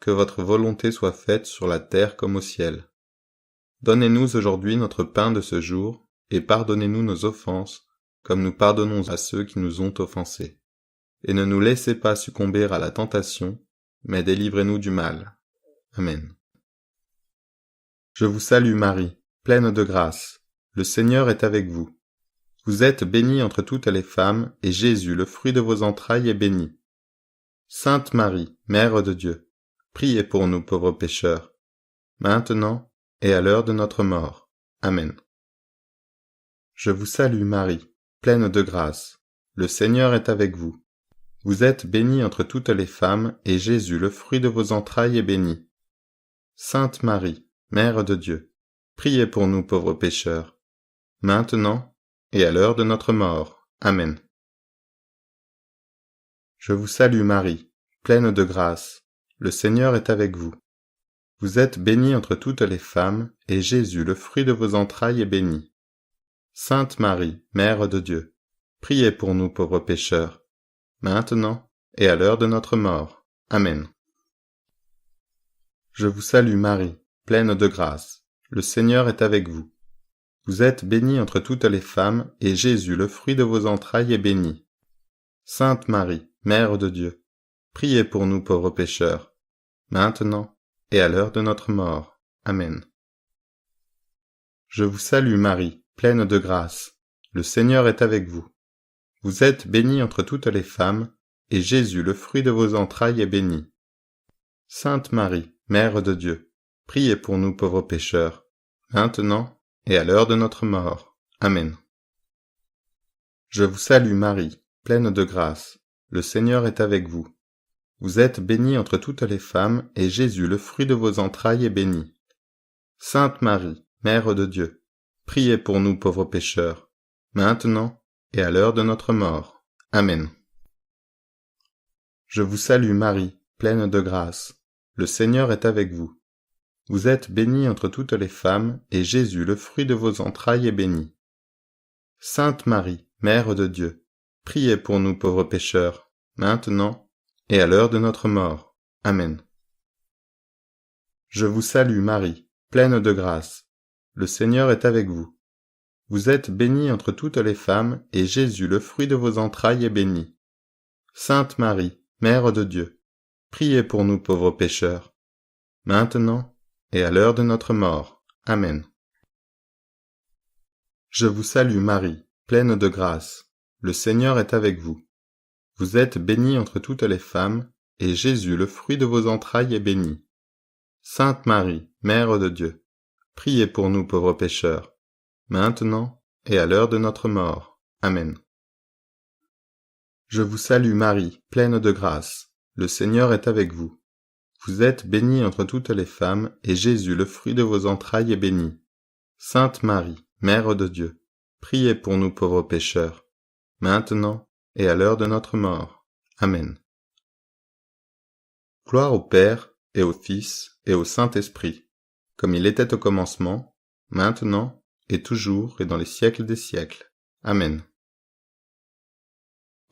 que votre volonté soit faite sur la terre comme au ciel. Donnez-nous aujourd'hui notre pain de ce jour, et pardonnez-nous nos offenses, comme nous pardonnons à ceux qui nous ont offensés. Et ne nous laissez pas succomber à la tentation, mais délivrez-nous du mal. Amen. Je vous salue Marie, pleine de grâce. Le Seigneur est avec vous. Vous êtes bénie entre toutes les femmes, et Jésus, le fruit de vos entrailles, est béni. Sainte Marie, Mère de Dieu, priez pour nous pauvres pécheurs, maintenant et à l'heure de notre mort. Amen. Je vous salue Marie, pleine de grâce. Le Seigneur est avec vous. Vous êtes bénie entre toutes les femmes, et Jésus, le fruit de vos entrailles, est béni. Sainte Marie, Mère de Dieu, priez pour nous pauvres pécheurs, maintenant et à l'heure de notre mort. Amen. Je vous salue Marie, pleine de grâce. Le Seigneur est avec vous. Vous êtes bénie entre toutes les femmes, et Jésus, le fruit de vos entrailles, est béni. Sainte Marie, Mère de Dieu, priez pour nous pauvres pécheurs, maintenant et à l'heure de notre mort. Amen. Je vous salue Marie, pleine de grâce. Le Seigneur est avec vous. Vous êtes bénie entre toutes les femmes, et Jésus, le fruit de vos entrailles, est béni. Sainte Marie, Mère de Dieu, priez pour nous pauvres pécheurs, maintenant et à l'heure de notre mort. Amen. Je vous salue Marie, pleine de grâce. Le Seigneur est avec vous. Vous êtes bénie entre toutes les femmes, et Jésus, le fruit de vos entrailles, est béni. Sainte Marie, Mère de Dieu, priez pour nous pauvres pécheurs, maintenant et à l'heure de notre mort. Amen. Je vous salue Marie, pleine de grâce. Le Seigneur est avec vous. Vous êtes bénie entre toutes les femmes, et Jésus, le fruit de vos entrailles, est béni. Sainte Marie, Mère de Dieu, priez pour nous pauvres pécheurs, maintenant et à l'heure de notre mort. Amen. Je vous salue Marie, pleine de grâce. Le Seigneur est avec vous. Vous êtes bénie entre toutes les femmes, et Jésus, le fruit de vos entrailles, est béni. Sainte Marie, Mère de Dieu, priez pour nous pauvres pécheurs, maintenant et à l'heure de notre mort. Amen. Je vous salue Marie, pleine de grâce. Le Seigneur est avec vous. Vous êtes bénie entre toutes les femmes, et Jésus, le fruit de vos entrailles, est béni. Sainte Marie, Mère de Dieu, priez pour nous pauvres pécheurs, maintenant et à l'heure de notre mort. Amen. Je vous salue Marie, pleine de grâce. Le Seigneur est avec vous. Vous êtes bénie entre toutes les femmes, et Jésus, le fruit de vos entrailles, est béni. Sainte Marie, Mère de Dieu, priez pour nous pauvres pécheurs, maintenant et à l'heure de notre mort. Amen. Je vous salue Marie, pleine de grâce. Le Seigneur est avec vous. Vous êtes bénie entre toutes les femmes, et Jésus, le fruit de vos entrailles, est béni. Sainte Marie, Mère de Dieu, priez pour nous pauvres pécheurs, maintenant et à l'heure de notre mort. Amen. Gloire au Père, et au Fils, et au Saint-Esprit, comme il était au commencement, maintenant, et toujours, et dans les siècles des siècles. Amen.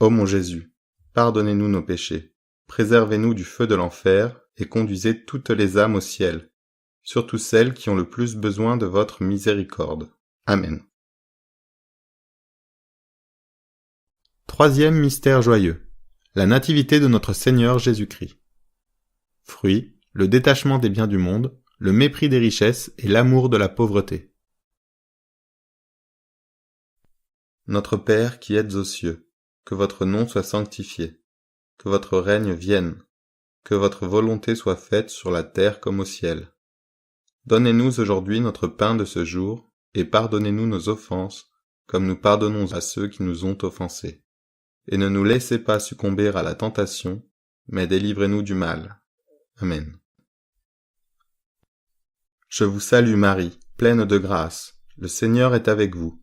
Ô mon Jésus, pardonnez-nous nos péchés, préservez-nous du feu de l'enfer, et conduisez toutes les âmes au ciel, surtout celles qui ont le plus besoin de votre miséricorde. Amen. Troisième mystère joyeux, la nativité de notre Seigneur Jésus-Christ. Fruit, le détachement des biens du monde, le mépris des richesses et l'amour de la pauvreté. Notre Père qui êtes aux cieux, que votre nom soit sanctifié, que votre règne vienne, que votre volonté soit faite sur la terre comme au ciel. Donnez-nous aujourd'hui notre pain de ce jour, et pardonnez-nous nos offenses, comme nous pardonnons à ceux qui nous ont offensés. Et ne nous laissez pas succomber à la tentation, mais délivrez-nous du mal. Amen. Je vous salue Marie, pleine de grâce. Le Seigneur est avec vous.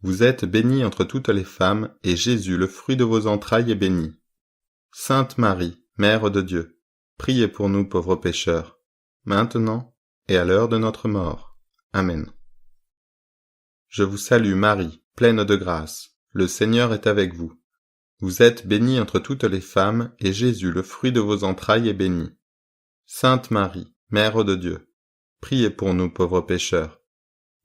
Vous êtes bénie entre toutes les femmes, et Jésus, le fruit de vos entrailles, est béni. Sainte Marie, Mère de Dieu, priez pour nous pauvres pécheurs, maintenant et à l'heure de notre mort. Amen. Je vous salue Marie, pleine de grâce. Le Seigneur est avec vous. Vous êtes bénie entre toutes les femmes, et Jésus, le fruit de vos entrailles, est béni. Sainte Marie, Mère de Dieu, priez pour nous pauvres pécheurs,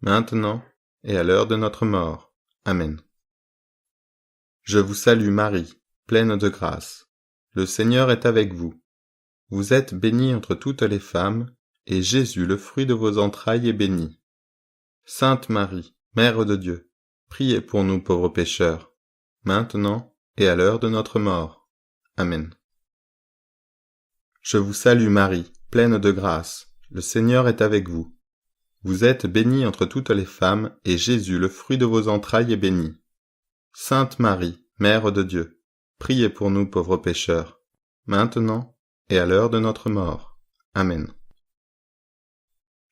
maintenant et à l'heure de notre mort. Amen. Je vous salue Marie, pleine de grâce. Le Seigneur est avec vous. Vous êtes bénie entre toutes les femmes, et Jésus, le fruit de vos entrailles, est béni. Sainte Marie, Mère de Dieu, priez pour nous pauvres pécheurs, maintenant et à l'heure de notre mort. Amen. Je vous salue Marie, pleine de grâce, le Seigneur est avec vous. Vous êtes bénie entre toutes les femmes, et Jésus, le fruit de vos entrailles, est béni. Sainte Marie, Mère de Dieu, priez pour nous pauvres pécheurs, maintenant et à l'heure de notre mort. Amen.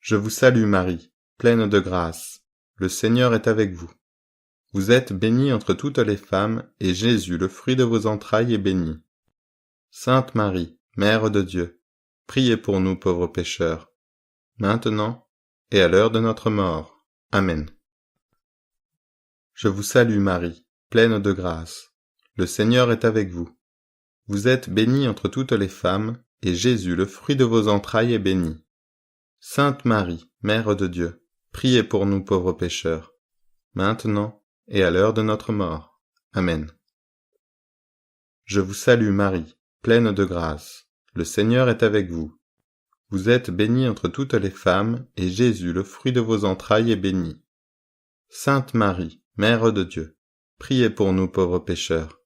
Je vous salue Marie, pleine de grâce, le Seigneur est avec vous. Vous êtes bénie entre toutes les femmes, et Jésus, le fruit de vos entrailles, est béni. Sainte Marie, Mère de Dieu, priez pour nous pauvres pécheurs, maintenant et à l'heure de notre mort. Amen. Je vous salue Marie, pleine de grâce, le Seigneur est avec vous. Vous êtes bénie entre toutes les femmes, et Jésus, le fruit de vos entrailles, est béni. Sainte Marie, Mère de Dieu, priez pour nous pauvres pécheurs, maintenant et à l'heure de notre mort. Amen. Je vous salue Marie, pleine de grâce, le Seigneur est avec vous. Vous êtes bénie entre toutes les femmes, et Jésus, le fruit de vos entrailles, est béni. Sainte Marie, Mère de Dieu, priez pour nous pauvres pécheurs,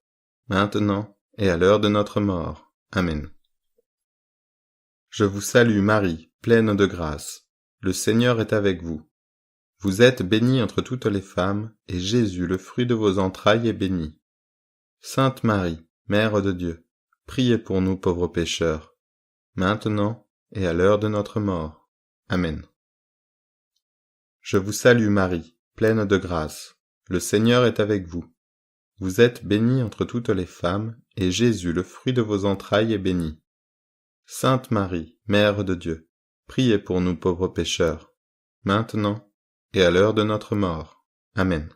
maintenant et à l'heure de notre mort. Amen. Je vous salue Marie, pleine de grâce, le Seigneur est avec vous. Vous êtes bénie entre toutes les femmes, et Jésus, le fruit de vos entrailles, est béni. Sainte Marie, Mère de Dieu, priez pour nous pauvres pécheurs, maintenant et à l'heure de notre mort. Amen. Je vous salue Marie, pleine de grâce, le Seigneur est avec vous. Vous êtes bénie entre toutes les femmes, et Jésus, le fruit de vos entrailles, est béni. Sainte Marie, Mère de Dieu, priez pour nous pauvres pécheurs, maintenant et à l'heure de notre mort. Amen.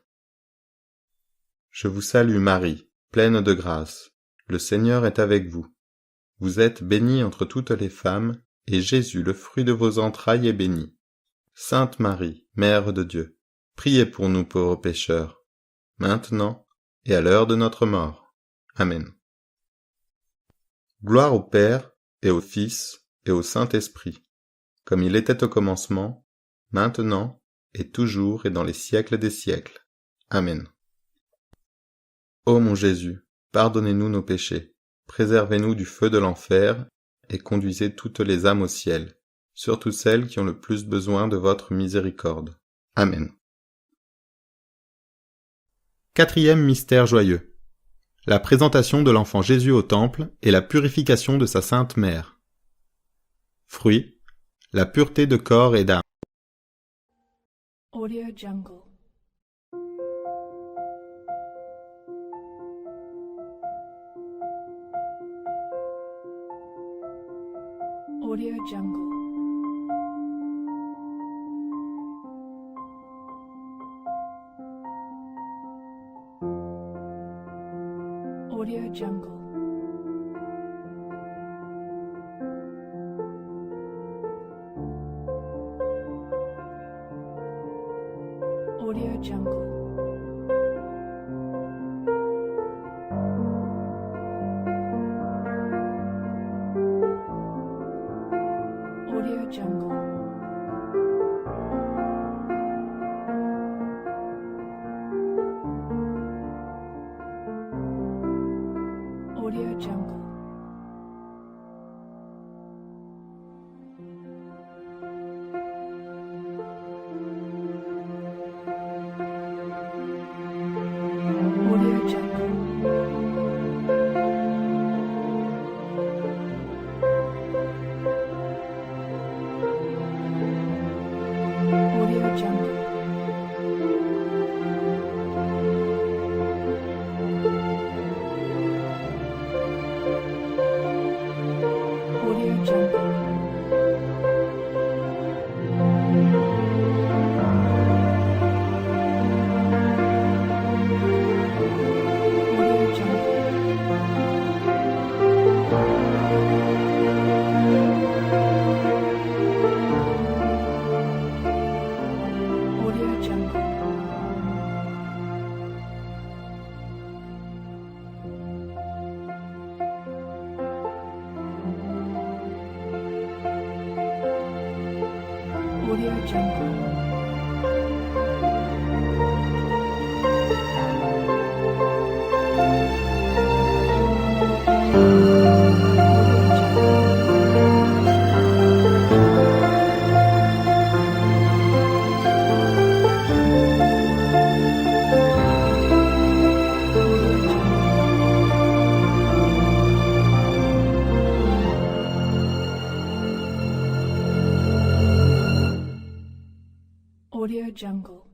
Je vous salue Marie, pleine de grâce, le Seigneur est avec vous. Vous êtes bénie entre toutes les femmes, et Jésus, le fruit de vos entrailles, est béni. Sainte Marie, Mère de Dieu, priez pour nous pauvres pécheurs, maintenant et à l'heure de notre mort. Amen. Gloire au Père, et au Fils, et au Saint-Esprit, comme il était au commencement, maintenant, et toujours, et dans les siècles des siècles. Amen. Ô mon Jésus, pardonnez-nous nos péchés, préservez-nous du feu de l'enfer, et conduisez toutes les âmes au ciel, surtout celles qui ont le plus besoin de votre miséricorde. Amen. Quatrième mystère joyeux. La présentation de l'enfant Jésus au temple et la purification de sa sainte mère. Fruit, la pureté de corps et d'âme. Audio Jungle. Audio Jungle. Audio Jungle. Audio Jungle. Audio Jungle. Audio Jungle. Audio Jungle. Audio Jungle. Audio Jungle. Audio Jungle. Audio Jungle. Audio Jungle. Audio Jungle.